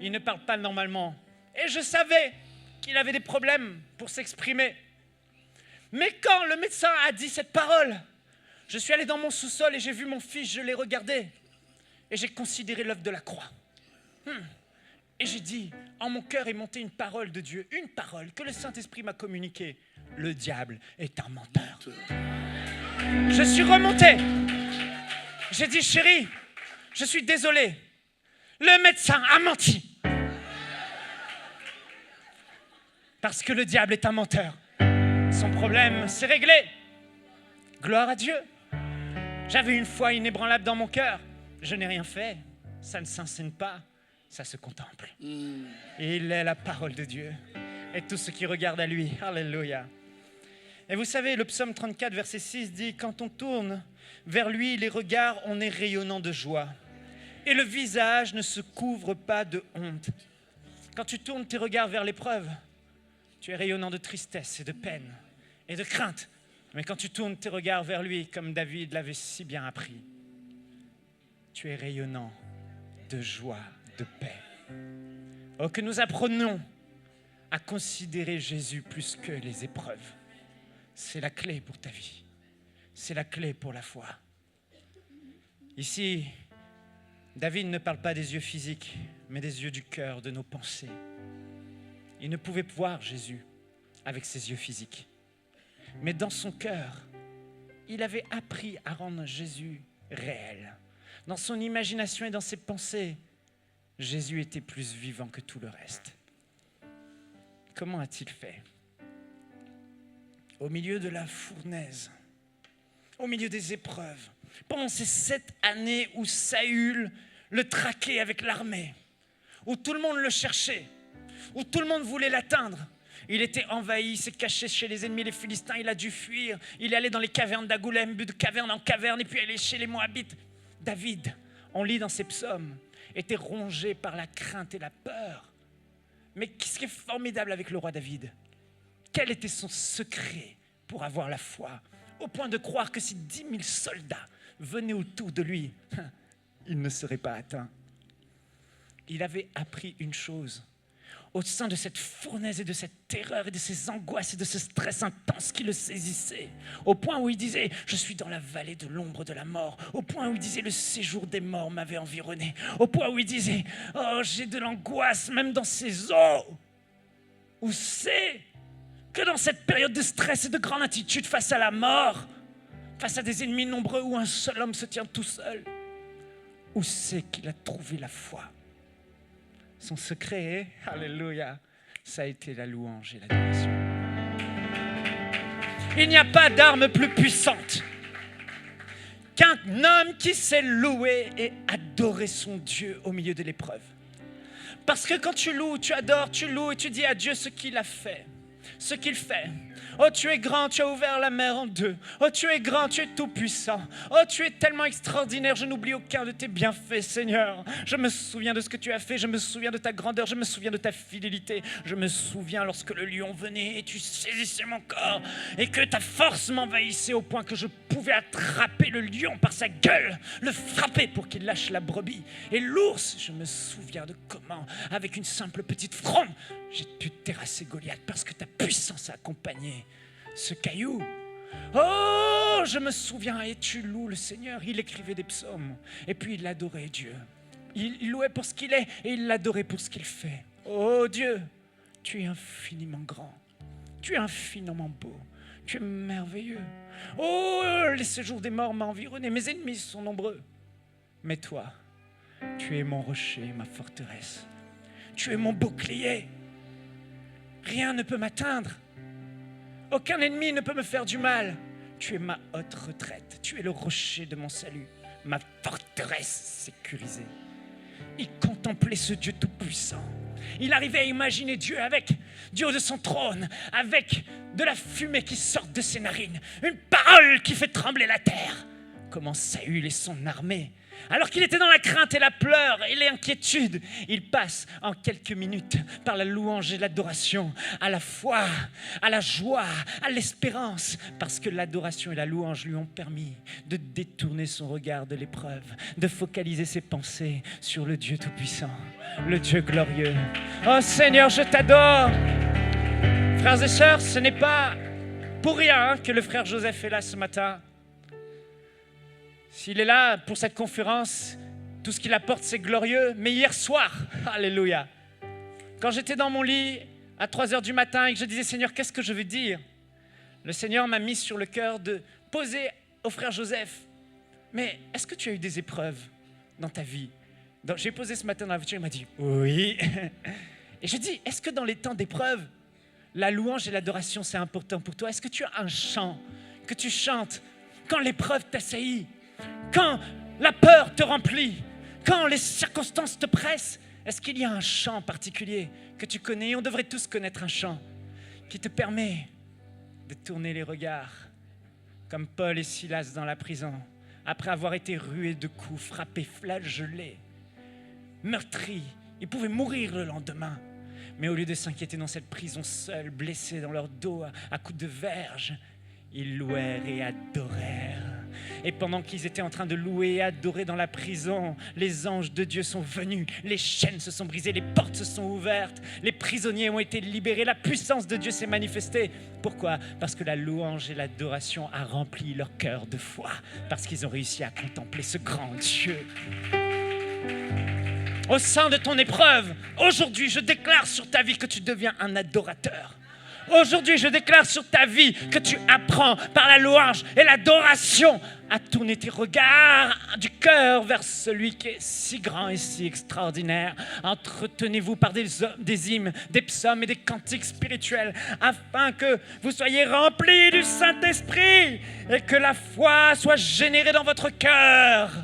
il ne parle pas normalement. Et je savais qu'il avait des problèmes pour s'exprimer. Mais quand le médecin a dit cette parole, je suis allé dans mon sous-sol et j'ai vu mon fils, je l'ai regardé. Et j'ai considéré l'œuvre de la croix. Et j'ai dit, en mon cœur est montée une parole de Dieu, une parole que le Saint-Esprit m'a communiquée. Le diable est un menteur. Je suis remonté. J'ai dit, chérie, je suis désolé. Le médecin a menti. Parce que le diable est un menteur. Son problème, c'est réglé. Gloire à Dieu. J'avais une foi inébranlable dans mon cœur. Je n'ai rien fait. Ça ne s'enseigne pas. Ça se contemple. Et il est la parole de Dieu. Et tout ce qui regarde à lui. Alléluia. Et vous savez, le psaume 34, verset 6 dit « Quand on tourne vers lui les regards, on est rayonnant de joie. Et le visage ne se couvre pas de honte. » Quand tu tournes tes regards vers l'épreuve, tu es rayonnant de tristesse et de peine et de crainte. Mais quand tu tournes tes regards vers lui, comme David l'avait si bien appris, tu es rayonnant de joie, de paix. Oh, que nous apprenons à considérer Jésus plus que les épreuves. C'est la clé pour ta vie. C'est la clé pour la foi. Ici, David ne parle pas des yeux physiques, mais des yeux du cœur, de nos pensées. Il ne pouvait voir Jésus avec ses yeux physiques. Mais dans son cœur, il avait appris à rendre Jésus réel. Dans son imagination et dans ses pensées, Jésus était plus vivant que tout le reste. Comment a-t-il fait ? Au milieu de la fournaise, au milieu des épreuves, pendant ces 7 années où Saül le traquait avec l'armée, où tout le monde le cherchait, où tout le monde voulait l'atteindre. Il était envahi, il s'est caché chez les ennemis, les Philistins, il a dû fuir. Il est allé dans les cavernes d'Agoulême, de caverne en caverne, et puis il est allé chez les Moabites. David, on lit dans ses psaumes, était rongé par la crainte et la peur. Mais qu'est-ce qui est formidable avec le roi David ? Quel était son secret pour avoir la foi, au point de croire que si 10 000 soldats venaient autour de lui, il ne serait pas atteint. Il avait appris une chose. Au sein de cette fournaise et de cette terreur et de ces angoisses et de ce stress intense qui le saisissait, au point où il disait « Je suis dans la vallée de l'ombre de la mort », au point où il disait « Le séjour des morts m'avait environné », au point où il disait « Oh, j'ai de l'angoisse même dans ces eaux ». Où c'est que dans cette période de stress et de grande attitude face à la mort, face à des ennemis nombreux où un seul homme se tient tout seul, où c'est qu'il a trouvé la foi ? Son secret, alléluia, ça a été la louange et l'adoration. Il n'y a pas d'arme plus puissante qu'un homme qui sait louer et adorer son Dieu au milieu de l'épreuve. Parce que quand tu loues, tu adores, tu loues et tu dis à Dieu ce qu'il a fait, ce qu'il fait. Oh, tu es grand, tu as ouvert la mer en deux. Oh, tu es grand, tu es tout puissant. Oh, tu es tellement extraordinaire, je n'oublie aucun de tes bienfaits, Seigneur. Je me souviens de ce que tu as fait, je me souviens de ta grandeur, je me souviens de ta fidélité. Je me souviens lorsque le lion venait et tu saisissais mon corps et que ta force m'envahissait au point que je pouvais attraper le lion par sa gueule, le frapper pour qu'il lâche la brebis. Et l'ours, je me souviens de comment, avec une simple petite fronde, j'ai pu terrasser Goliath parce que ta puissance a accompagné ce caillou. Oh, je me souviens, et tu loues le Seigneur. Il écrivait des psaumes et puis il adorait Dieu. Il louait pour ce qu'il est et il l'adorait pour ce qu'il fait. Oh Dieu, tu es infiniment grand. Tu es infiniment beau. Tu es merveilleux. Oh, les séjours des morts m'ont environné. Mes ennemis sont nombreux. Mais toi, tu es mon rocher, ma forteresse. Tu es mon bouclier. Rien ne peut m'atteindre. Aucun ennemi ne peut me faire du mal. Tu es ma haute retraite. Tu es le rocher de mon salut, ma forteresse sécurisée. Il contemplait ce Dieu tout-puissant. Il arrivait à imaginer Dieu avec, du haut de son trône, avec de la fumée qui sort de ses narines, une parole qui fait trembler la terre. comment Saül et son armée, alors qu'il était dans la crainte et la peur et l'inquiétude, il passe en quelques minutes par la louange et l'adoration, à la foi, à la joie, à l'espérance, parce que l'adoration et la louange lui ont permis de détourner son regard de l'épreuve, de focaliser ses pensées sur le Dieu Tout-Puissant, le Dieu glorieux. Oh Seigneur, je t'adore. Frères et sœurs, ce n'est pas pour rien que le frère Joseph est là ce matin. S'il est là pour cette conférence, tout ce qu'il apporte, c'est glorieux. Mais hier soir, alléluia, quand j'étais dans mon lit à 3h du matin et que je disais, Seigneur, qu'est-ce que je veux dire? Le Seigneur m'a mis sur le cœur de poser au frère Joseph, mais est-ce que tu as eu des épreuves dans ta vie? J'ai posé ce matin dans la voiture, il m'a dit, oui. Et je dis, est-ce que dans les temps d'épreuve, la louange et l'adoration, c'est important pour toi? Est-ce que tu as un chant que tu chantes quand l'épreuve t'assaillit? Quand la peur te remplit, quand les circonstances te pressent, est-ce qu'il y a un chant particulier que tu connais? On devrait tous connaître un chant qui te permet de tourner les regards, comme Paul et Silas dans la prison, après avoir été rués de coups, frappés, flagellés, meurtris. Ils pouvaient mourir le lendemain. Mais au lieu de s'inquiéter dans cette prison seule, blessés dans leur dos à coups de verge, ils louèrent et adorèrent. Et pendant qu'ils étaient en train de louer et adorer dans la prison, les anges de Dieu sont venus, les chaînes se sont brisées, les portes se sont ouvertes, les prisonniers ont été libérés, la puissance de Dieu s'est manifestée. Pourquoi? Parce que la louange et l'adoration a rempli leur cœur de foi, parce qu'ils ont réussi à contempler ce grand Dieu. Au sein de ton épreuve, aujourd'hui, je déclare sur ta vie que tu deviens un adorateur. Aujourd'hui, je déclare sur ta vie que tu apprends par la louange et l'adoration à tourner tes regards du cœur vers celui qui est si grand et si extraordinaire. Entretenez-vous par des hymnes, des psaumes et des cantiques spirituels afin que vous soyez remplis du Saint-Esprit et que la foi soit générée dans votre cœur.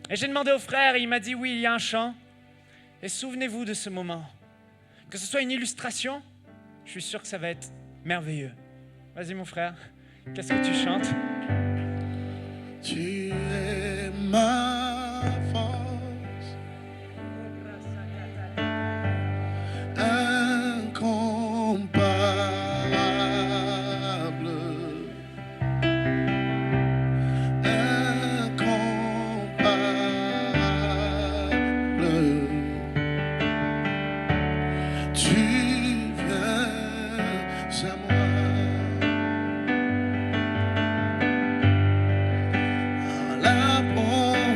Et j'ai demandé au frère et il m'a dit oui, il y a un chant. Et souvenez-vous de ce moment. Que ce soit une illustration, je suis sûr que ça va être merveilleux. Vas-y mon frère, qu'est-ce que tu chantes? Tu es ma force, incomparable, incomparable. Tu viens à moi.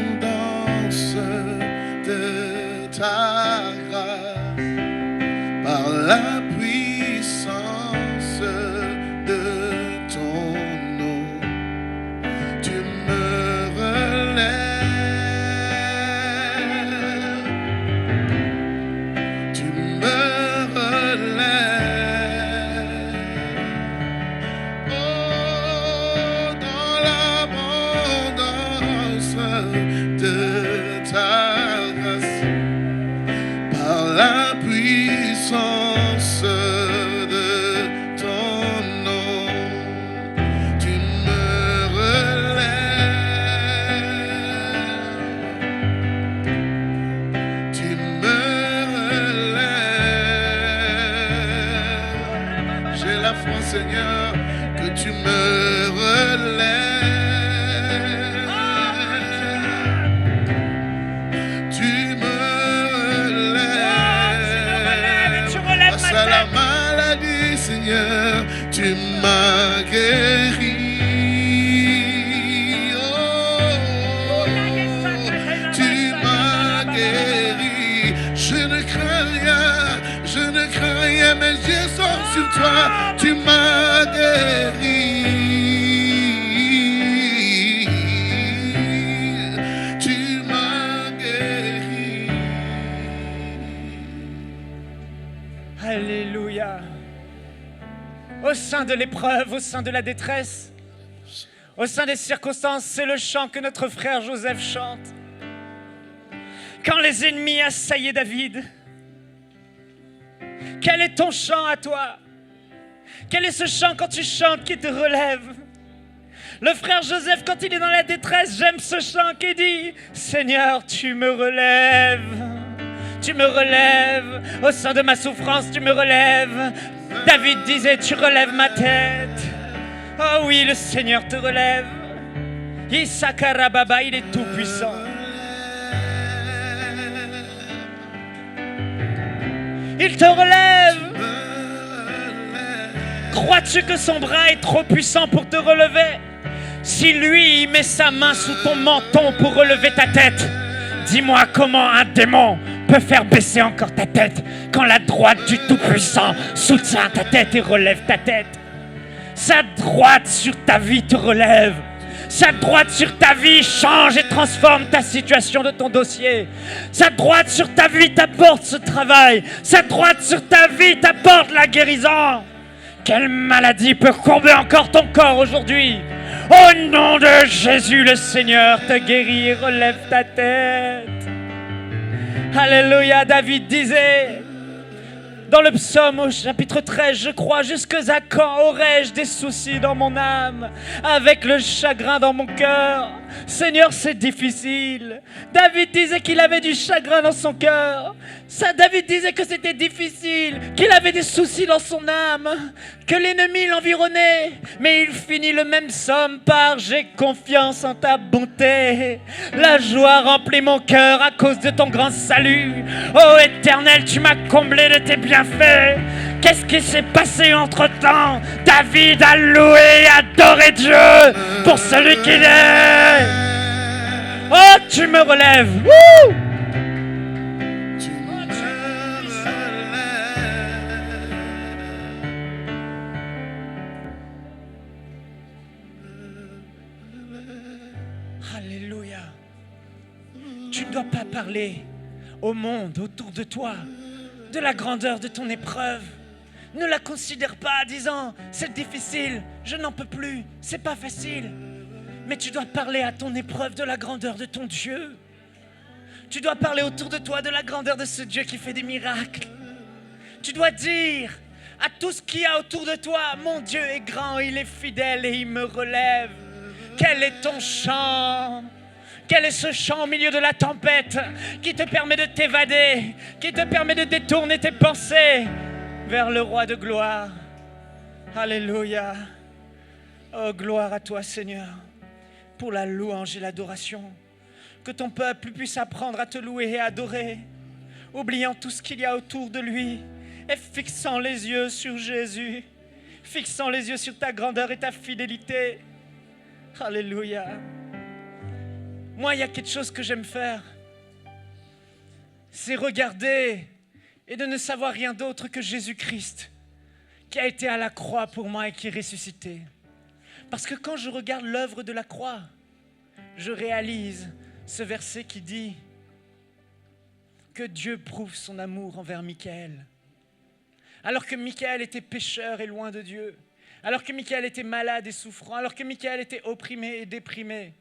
L'abondance de ta grâce, par la puissance de ton nom, tu me relèves, tu me relèves. Oh, dans l'abondance de ta grâce, par la puissance de ton nom, tu me relèves, tu me relèves. J'ai la foi, Seigneur, que tu me relèves, tu me relèves. Tu relèves Face ma à la tête. maladie, Seigneur, tu m'as guéri. Oh, tu m'as guéri. Je ne crains rien, je ne crains rien, mes yeux sont sur toi. Tu m'as guéri. Tu m'as guéri. Alléluia. Au sein de l'épreuve, au sein de la détresse, au sein des circonstances, c'est le chant que notre frère Joseph chante. Quand les ennemis assaillaient David, quel est ton chant à toi? Quel est ce chant quand tu chantes qui te relève? Le frère Joseph, quand il est dans la détresse, j'aime ce chant qui dit « Seigneur, tu me relèves, tu me relèves, au sein de ma souffrance, tu me relèves. » David disait « Tu relèves ma tête. » Oh oui, le Seigneur te relève. Isakarababa, il est tout puissant. Il te relève. Crois-tu que son bras est trop puissant pour te relever? Si lui met sa main sous ton menton pour relever ta tête, dis-moi comment un démon peut faire baisser encore ta tête quand la droite du Tout-Puissant soutient ta tête et relève ta tête. Sa droite sur ta vie te relève. Sa droite sur ta vie change et transforme ta situation de ton dossier. Sa droite sur ta vie t'apporte ce travail. Sa droite sur ta vie t'apporte la guérison. Quelle maladie peut courber encore ton corps aujourd'hui? Au nom de Jésus, le Seigneur te guérit et relève ta tête. Alléluia. David disait dans le psaume au chapitre 13, je crois, jusque à quand aurais-je des soucis dans mon âme, avec le chagrin dans mon cœur? Seigneur, c'est difficile. David disait qu'il avait du chagrin dans son cœur. David disait que c'était difficile, qu'il avait des soucis dans son âme, que l'ennemi l'environnait. Mais il finit le même psaume par « J'ai confiance en ta bonté. La joie remplit mon cœur à cause de ton grand salut. Ô Éternel, tu m'as comblé de tes bienfaits. » Qu'est-ce qui s'est passé entre-temps? David a loué et adoré Dieu pour celui qu'il est. Oh, tu me relèves. Wouh! Alléluia. Tu ne dois pas parler au monde autour de toi de la grandeur de ton épreuve. Ne la considère pas en disant « c'est difficile, je n'en peux plus, c'est pas facile ». Mais tu dois parler à ton épreuve de la grandeur de ton Dieu. Tu dois parler autour de toi de la grandeur de ce Dieu qui fait des miracles. Tu dois dire à tout ce qu'il y a autour de toi « Mon Dieu est grand, il est fidèle et il me relève ». Quel est ton chant? Quel est ce chant au milieu de la tempête qui te permet de t'évader, qui te permet de détourner tes pensées vers le roi de gloire? Alléluia. Oh, gloire à toi, Seigneur, pour la louange et l'adoration. Que ton peuple puisse apprendre à te louer et adorer, oubliant tout ce qu'il y a autour de lui et fixant les yeux sur Jésus, fixant les yeux sur ta grandeur et ta fidélité. Alléluia. Moi, il y a quelque chose que j'aime faire, c'est regarder et de ne savoir rien d'autre que Jésus-Christ qui a été à la croix pour moi et qui est ressuscité. Parce que quand je regarde l'œuvre de la croix, je réalise ce verset qui dit que Dieu prouve son amour envers Michaël. Alors que Michaël était pécheur et loin de Dieu, alors que Michaël était malade et souffrant, alors que Michaël était opprimé et déprimé,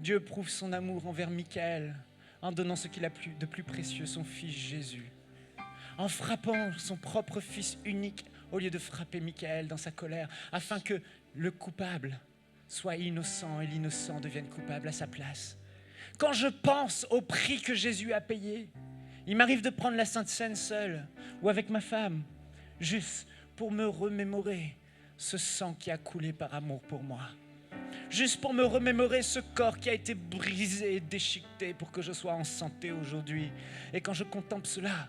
Dieu prouve son amour envers Michaël en donnant ce qu'il a de plus précieux, son fils Jésus. En frappant son propre fils unique au lieu de frapper Michaël dans sa colère, afin que le coupable soit innocent et l'innocent devienne coupable à sa place. Quand je pense au prix que Jésus a payé, il m'arrive de prendre la Sainte Seine seule ou avec ma femme, juste pour me remémorer ce sang qui a coulé par amour pour moi. Juste pour me remémorer ce corps qui a été brisé et déchiqueté pour que je sois en santé aujourd'hui. Et quand je contemple cela,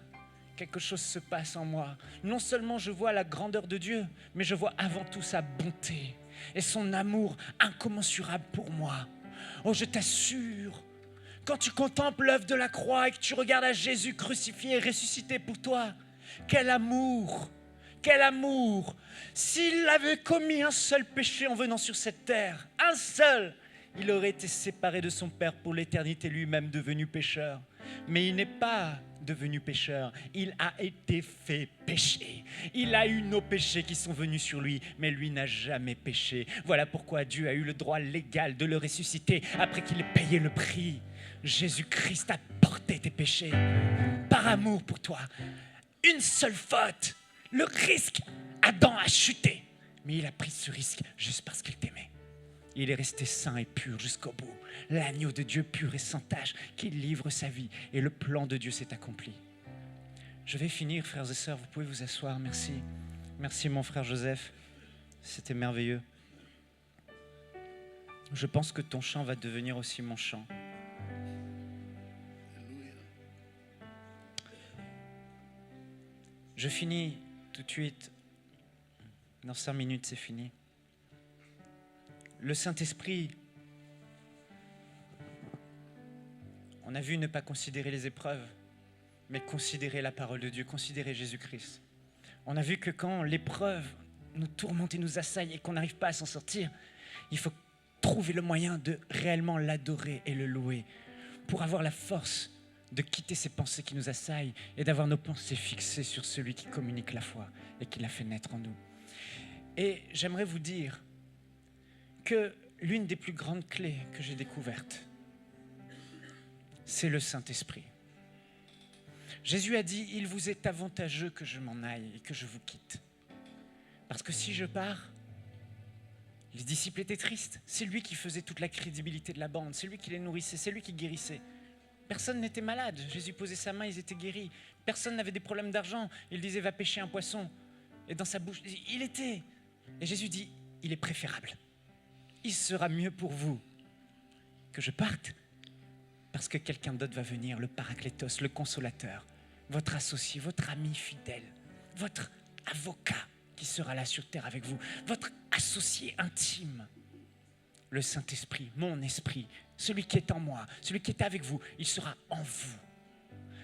quelque chose se passe en moi. Non seulement je vois la grandeur de Dieu, mais je vois avant tout sa bonté et son amour incommensurable pour moi. Oh, je t'assure, quand tu contemples l'œuvre de la croix et que tu regardes à Jésus crucifié et ressuscité pour toi, quel amour! Quel amour! S'il avait commis un seul péché en venant sur cette terre, un seul, il aurait été séparé de son Père pour l'éternité, lui-même devenu pécheur. Mais il n'est pas devenu pécheur, il a été fait péché. Il a eu nos péchés qui sont venus sur lui, mais lui n'a jamais péché. Voilà pourquoi Dieu a eu le droit légal de le ressusciter après qu'il ait payé le prix. Jésus-Christ a porté tes péchés par amour pour toi. Une seule faute. Le risque, Adam a chuté, Mais il a pris ce risque juste parce qu'il t'aimait. Il est resté saint et pur jusqu'au bout. L'agneau de Dieu pur et sans tache qui livre sa vie. Et le plan de Dieu s'est accompli. Je vais finir, frères et sœurs. Vous pouvez vous asseoir. Merci. Merci, mon frère Joseph. C'était merveilleux. Je pense que ton chant va devenir aussi mon chant. Je finis tout de suite. Dans 5 minutes, c'est fini. Le Saint-Esprit, on a vu ne pas considérer les épreuves, mais considérer la parole de Dieu, considérer Jésus-Christ. On a vu que quand l'épreuve nous tourmente et nous assaille et qu'on n'arrive pas à s'en sortir, il faut trouver le moyen de réellement l'adorer et le louer pour avoir la force de quitter ces pensées qui nous assaillent et d'avoir nos pensées fixées sur celui qui communique la foi et qui l'a fait naître en nous. Et j'aimerais vous dire que l'une des plus grandes clés que j'ai découvertes, c'est le Saint-Esprit. Jésus a dit, il vous est avantageux que je m'en aille et que je vous quitte. Parce que si je pars, les disciples étaient tristes. C'est lui qui faisait toute la crédibilité de la bande. C'est lui qui les nourrissait. C'est lui qui guérissait. Personne n'était malade. Jésus posait sa main, ils étaient guéris. Personne n'avait des problèmes d'argent. Il disait, va pêcher un poisson. Et dans sa bouche, il était. Et Jésus dit, il est préférable. Il sera mieux pour vous que je parte parce que quelqu'un d'autre va venir, le Paraclétos, le consolateur, votre associé, votre ami fidèle, votre avocat qui sera là sur terre avec vous, votre associé intime, le Saint-Esprit, mon esprit, celui qui est en moi, celui qui est avec vous, il sera en vous.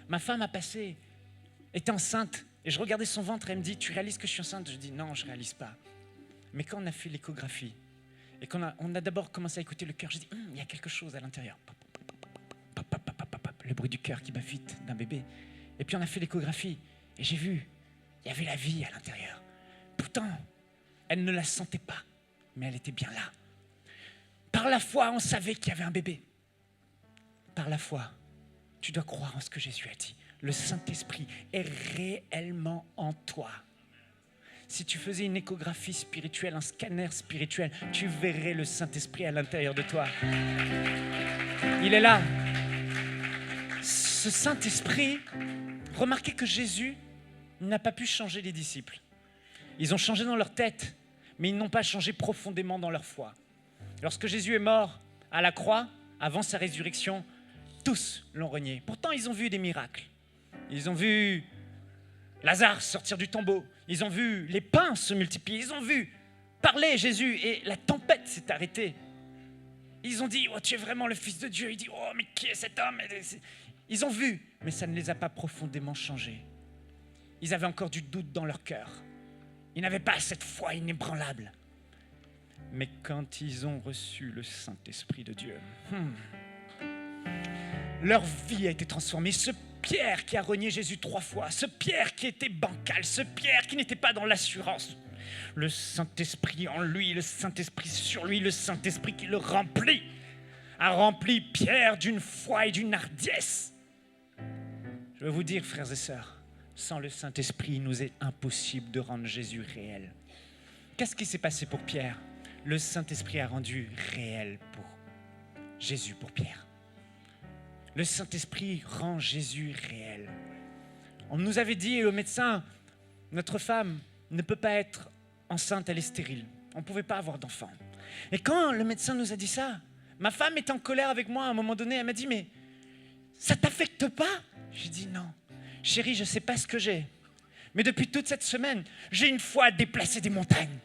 Ma femme était enceinte et je regardais son ventre et elle me dit, tu réalises que je suis enceinte? Je dis, non, je ne réalise pas. Mais quand on a fait l'échographie, et qu'on a d'abord commencé à écouter le cœur, j'ai dit, il y a quelque chose à l'intérieur. Le bruit du cœur qui bat vite d'un bébé. Et puis on a fait l'échographie, et j'ai vu, il y avait la vie à l'intérieur. Pourtant, elle ne la sentait pas, mais elle était bien là. Par la foi, on savait qu'il y avait un bébé. Par la foi, tu dois croire en ce que Jésus a dit. Le Saint-Esprit est réellement en toi. Si tu faisais une échographie spirituelle, un scanner spirituel, tu verrais le Saint-Esprit à l'intérieur de toi. Il est là. Ce Saint-Esprit, remarquez que Jésus n'a pas pu changer les disciples. Ils ont changé dans leur tête, mais ils n'ont pas changé profondément dans leur foi. Lorsque Jésus est mort à la croix, avant sa résurrection, tous l'ont renié. Pourtant, ils ont vu des miracles. Ils ont vu Lazare sortir du tombeau. Ils ont vu les pains se multiplier. Ils ont vu parler Jésus et la tempête s'est arrêtée. Ils ont dit, oh, tu es vraiment le Fils de Dieu. Il dit, oh, mais qui est cet homme? Ils ont vu, mais ça ne les a pas profondément changés. Ils avaient encore du doute dans leur cœur. Ils n'avaient pas cette foi inébranlable. Mais quand ils ont reçu le Saint-Esprit de Dieu, leur vie a été transformée. Ce Pierre qui a renié Jésus 3 fois, ce Pierre qui était bancal, ce Pierre qui n'était pas dans l'assurance, le Saint-Esprit en lui, le Saint-Esprit sur lui, le Saint-Esprit qui le remplit, a rempli Pierre d'une foi et d'une hardiesse. Je veux vous dire, frères et sœurs, sans le Saint-Esprit, il nous est impossible de rendre Jésus réel. Qu'est-ce qui s'est passé pour Pierre? Le Saint-Esprit a rendu réel pour Jésus, pour Pierre. Le Saint-Esprit rend Jésus réel. On nous avait dit au médecin, notre femme ne peut pas être enceinte, elle est stérile. On ne pouvait pas avoir d'enfant. Et quand le médecin nous a dit ça, ma femme était en colère avec moi à un moment donné. Elle m'a dit, mais ça ne t'affecte pas? J'ai dit non. Chérie, je ne sais pas ce que j'ai. Mais depuis toute cette semaine, j'ai une foi à déplacer des montagnes.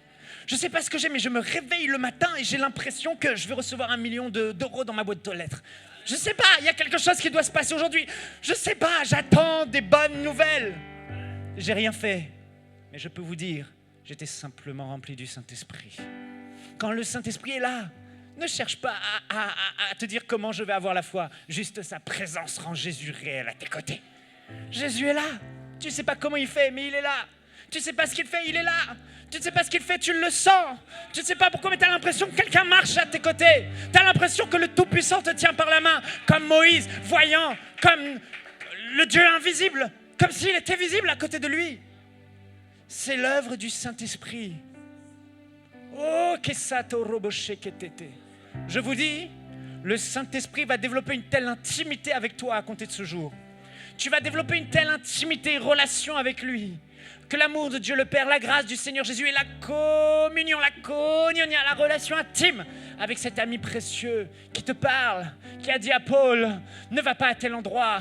Je ne sais pas ce que j'ai, mais je me réveille le matin et j'ai l'impression que je vais recevoir 1 million d'euros dans ma boîte aux lettres. Je ne sais pas, il y a quelque chose qui doit se passer aujourd'hui. Je ne sais pas, j'attends des bonnes nouvelles. J'ai rien fait, mais je peux vous dire, j'étais simplement rempli du Saint-Esprit. Quand le Saint-Esprit est là, ne cherche pas à te dire comment je vais avoir la foi. Juste sa présence rend Jésus réel à tes côtés. Jésus est là. Tu ne sais pas comment il fait, mais il est là. Tu ne sais pas ce qu'il fait, il est là. Tu ne sais pas ce qu'il fait, tu le sens. Tu ne sais pas pourquoi, mais tu as l'impression que quelqu'un marche à tes côtés. Tu as l'impression que le Tout-Puissant te tient par la main, comme Moïse, voyant, comme le Dieu invisible, comme s'il était visible à côté de lui. C'est l'œuvre du Saint-Esprit. Oh, kesato roboshe ketete. Je vous dis, le Saint-Esprit va développer une telle intimité avec toi à compter de ce jour. Tu vas développer une telle intimité, relation avec lui, que l'amour de Dieu le Père, la grâce du Seigneur Jésus et la communion, la relation intime avec cet ami précieux qui te parle, qui a dit à Paul, ne va pas à tel endroit,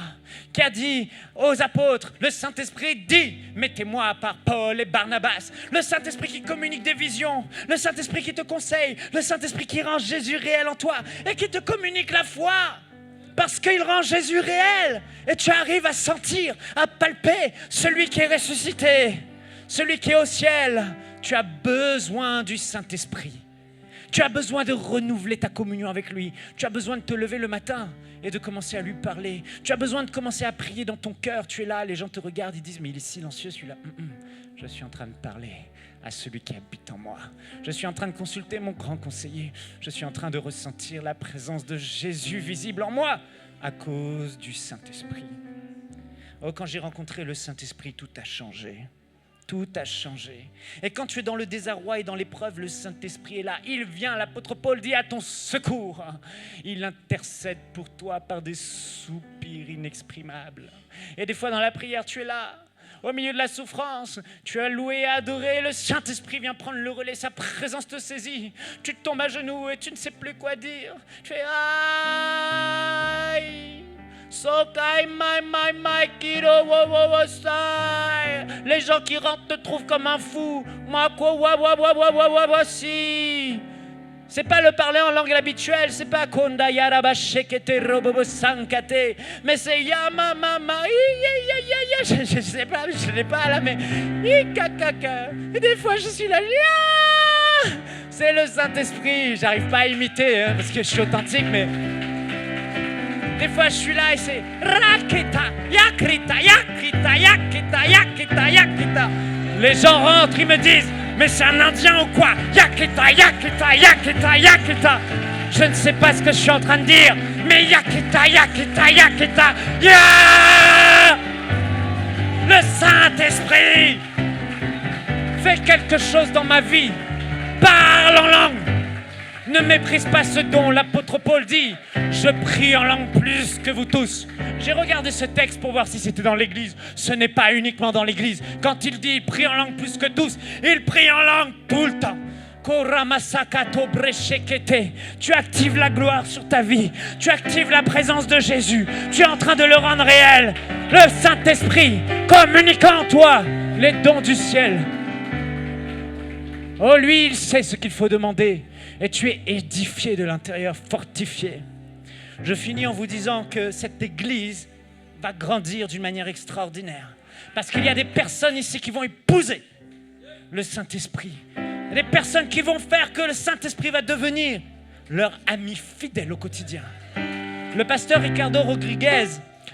qui a dit aux apôtres, le Saint-Esprit dit, mettez-moi par Paul et Barnabas, le Saint-Esprit qui communique des visions, le Saint-Esprit qui te conseille, le Saint-Esprit qui rend Jésus réel en toi et qui te communique la foi. Parce qu'il rend Jésus réel et tu arrives à sentir, à palper celui qui est ressuscité, celui qui est au ciel. Tu as besoin du Saint-Esprit. Tu as besoin de renouveler ta communion avec lui. Tu as besoin de te lever le matin et de commencer à lui parler. Tu as besoin de commencer à prier dans ton cœur. Tu es là, les gens te regardent, ils disent « Mais il est silencieux celui-là. Je suis en train de parler à celui qui habite en moi. Je suis en train de consulter mon grand conseiller. Je suis en train de ressentir la présence de Jésus visible en moi à cause du Saint-Esprit. » Oh, quand j'ai rencontré le Saint-Esprit, tout a changé. Tout a changé. Et quand tu es dans le désarroi et dans l'épreuve, le Saint-Esprit est là. Il vient, l'apôtre Paul dit à ton secours. Il intercède pour toi par des soupirs inexprimables. Et des fois dans la prière, tu es là. Au milieu de la souffrance, tu as loué et adoré, le Saint-Esprit vient prendre le relais, sa présence te saisit. Tu te tombes à genoux et tu ne sais plus quoi dire. Tu fais aïe. Les gens qui rentrent te trouvent comme un fou. Si. C'est pas le parler en langue habituelle, c'est pas konda yarabashekete robobo sankate, mais c'est yamamama. Je sais pas, je l'ai pas là, mais ikakaka. Et des fois je suis là. C'est le Saint-Esprit. J'arrive pas à imiter hein, parce que je suis authentique, mais des fois je suis là et c'est raketa, yakrita, yakrita, yakrita, yakrita, yakrita. Les gens rentrent, ils me disent mais c'est un Indien ou quoi? Yakita, yakita, yakita, yakita. Je ne sais pas ce que je suis en train de dire, mais yakita, yakita, yakita, ya. Le Saint-Esprit fait quelque chose dans ma vie. Parle en langue. Ne méprise pas ce don. L'apôtre Paul dit, je prie en langue plus que vous tous. J'ai regardé ce texte pour voir si c'était dans l'église. Ce n'est pas uniquement dans l'église. Quand il dit prie en langue plus que tous, il prie en langue tout le temps. Tu actives la gloire sur ta vie. Tu actives la présence de Jésus. Tu es en train de le rendre réel. Le Saint-Esprit communiquant en toi les dons du ciel. Oh, lui, il sait ce qu'il faut demander. Et tu es édifié de l'intérieur, fortifié. Je finis en vous disant que cette église va grandir d'une manière extraordinaire. Parce qu'il y a des personnes ici qui vont épouser le Saint-Esprit. Il y a des personnes qui vont faire que le Saint-Esprit va devenir leur ami fidèle au quotidien. Le pasteur Ricardo Rodriguez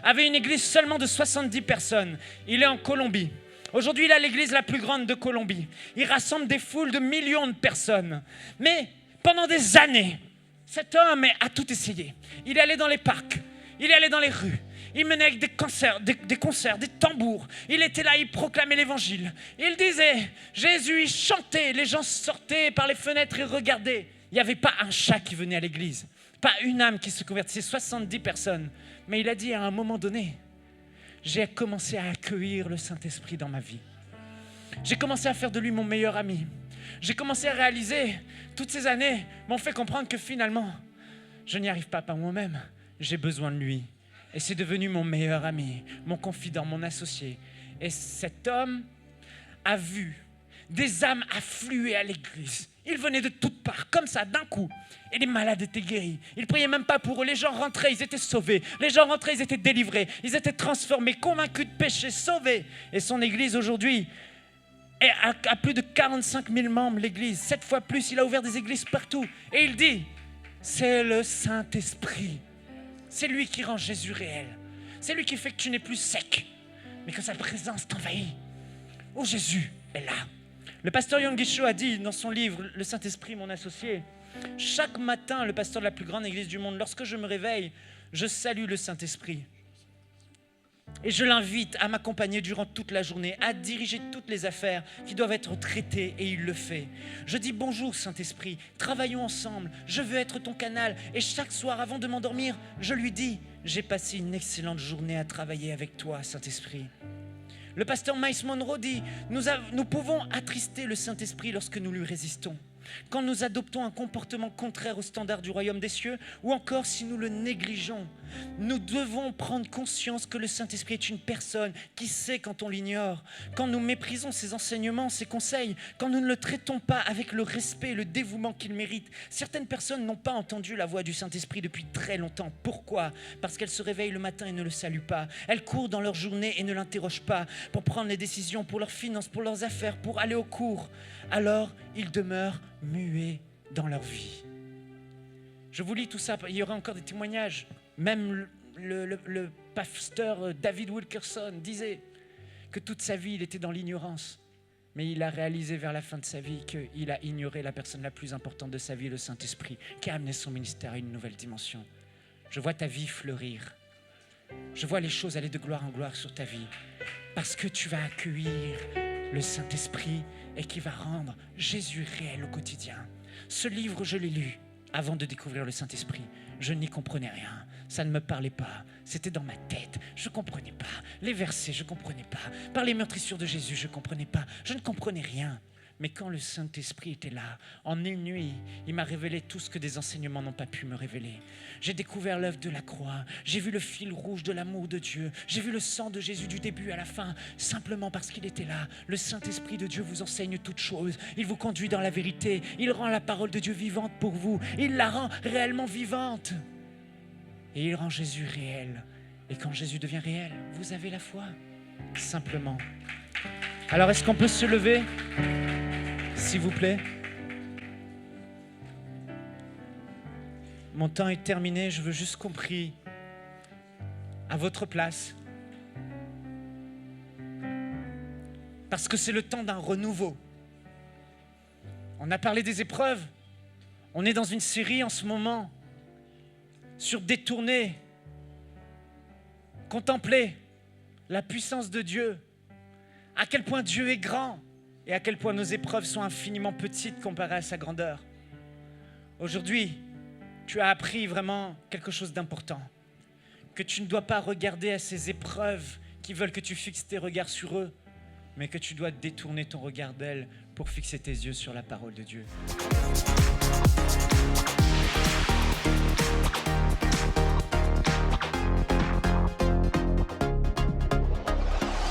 avait une église seulement de 70 personnes. Il est en Colombie. Aujourd'hui, il a l'église la plus grande de Colombie. Il rassemble des foules de millions de personnes. Mais pendant des années, cet homme a tout essayé. Il est allé dans les parcs, il est allé dans les rues, il menait avec des concerts, des tambours. Il était là, il proclamait l'évangile. Il disait, Jésus, il chantait, les gens sortaient par les fenêtres et regardaient. Il n'y avait pas un chat qui venait à l'église, pas une âme qui se convertissait, 70 personnes. Mais il a dit à un moment donné, j'ai commencé à accueillir le Saint-Esprit dans ma vie. J'ai commencé à faire de lui mon meilleur ami. J'ai commencé à réaliser, toutes ces années m'ont fait comprendre que finalement, je n'y arrive pas par moi-même. J'ai besoin de lui. Et c'est devenu mon meilleur ami, mon confident, mon associé. Et cet homme a vu des âmes affluer à l'église. Ils venaient de toutes parts, comme ça, d'un coup. Et les malades étaient guéris. Ils ne priaient même pas pour eux. Les gens rentraient, ils étaient sauvés. Les gens rentraient, ils étaient délivrés. Ils étaient transformés, convaincus de péché, sauvés. Et son église aujourd'hui a plus de 45 000 membres, l'église. 7 fois plus, il a ouvert des églises partout. Et il dit, c'est le Saint-Esprit. C'est lui qui rend Jésus réel. C'est lui qui fait que tu n'es plus sec, mais que sa présence t'envahit. Oh, Jésus est là. Le pasteur Yonggi Cho a dit dans son livre « Le Saint-Esprit, mon associé », chaque matin, le pasteur de la plus grande église du monde, lorsque je me réveille, je salue le Saint-Esprit. Et je l'invite à m'accompagner durant toute la journée, à diriger toutes les affaires qui doivent être traitées, et il le fait. Je dis bonjour Saint-Esprit, travaillons ensemble, je veux être ton canal. Et chaque soir avant de m'endormir, je lui dis, j'ai passé une excellente journée à travailler avec toi Saint-Esprit. Le pasteur Miles Monroe dit, nous pouvons attrister le Saint-Esprit lorsque nous lui résistons, quand nous adoptons un comportement contraire aux standards du royaume des cieux, ou encore si nous le négligeons. Nous devons prendre conscience que le Saint-Esprit est une personne qui sait quand on l'ignore, quand nous méprisons ses enseignements, ses conseils, quand nous ne le traitons pas avec le respect et le dévouement qu'il mérite. Certaines personnes n'ont pas entendu la voix du Saint-Esprit depuis très longtemps. Pourquoi ? Parce qu'elles se réveillent le matin et ne le saluent pas. Elles courent dans leur journée et ne l'interrogent pas pour prendre les décisions pour leurs finances, pour leurs affaires, pour aller au cours. Alors, ils demeurent muets dans leur vie. Je vous lis tout ça, il y aura encore des témoignages. Même le pasteur David Wilkerson disait que toute sa vie, il était dans l'ignorance. Mais il a réalisé vers la fin de sa vie qu'il a ignoré la personne la plus importante de sa vie, le Saint-Esprit, qui a amené son ministère à une nouvelle dimension. Je vois ta vie fleurir. Je vois les choses aller de gloire en gloire sur ta vie. Parce que tu vas accueillir le Saint-Esprit et qui va rendre Jésus réel au quotidien. Ce livre, je l'ai lu avant de découvrir le Saint-Esprit. Je n'y comprenais rien. Ça ne me parlait pas. C'était dans ma tête. Je ne comprenais pas. Les versets, je ne comprenais pas. Par les meurtrissures de Jésus, je ne comprenais pas. Je ne comprenais rien. Mais quand le Saint-Esprit était là, en une nuit, il m'a révélé tout ce que des enseignements n'ont pas pu me révéler. J'ai découvert l'œuvre de la croix. J'ai vu le fil rouge de l'amour de Dieu. J'ai vu le sang de Jésus du début à la fin, simplement parce qu'il était là. Le Saint-Esprit de Dieu vous enseigne toutes choses. Il vous conduit dans la vérité. Il rend la parole de Dieu vivante pour vous. Il la rend réellement vivante. Et il rend Jésus réel. Et quand Jésus devient réel, vous avez la foi. Simplement. Alors, est-ce qu'on peut se lever ? S'il vous plaît. Mon temps est terminé, je veux juste qu'on prie à votre place. Parce que c'est le temps d'un renouveau. On a parlé des épreuves. On est dans une série en ce moment sur détourner, contempler la puissance de Dieu, à quel point Dieu est grand. Et à quel point nos épreuves sont infiniment petites comparées à sa grandeur. Aujourd'hui, tu as appris vraiment quelque chose d'important. Que tu ne dois pas regarder à ces épreuves qui veulent que tu fixes tes regards sur eux, mais que tu dois détourner ton regard d'elles pour fixer tes yeux sur la parole de Dieu.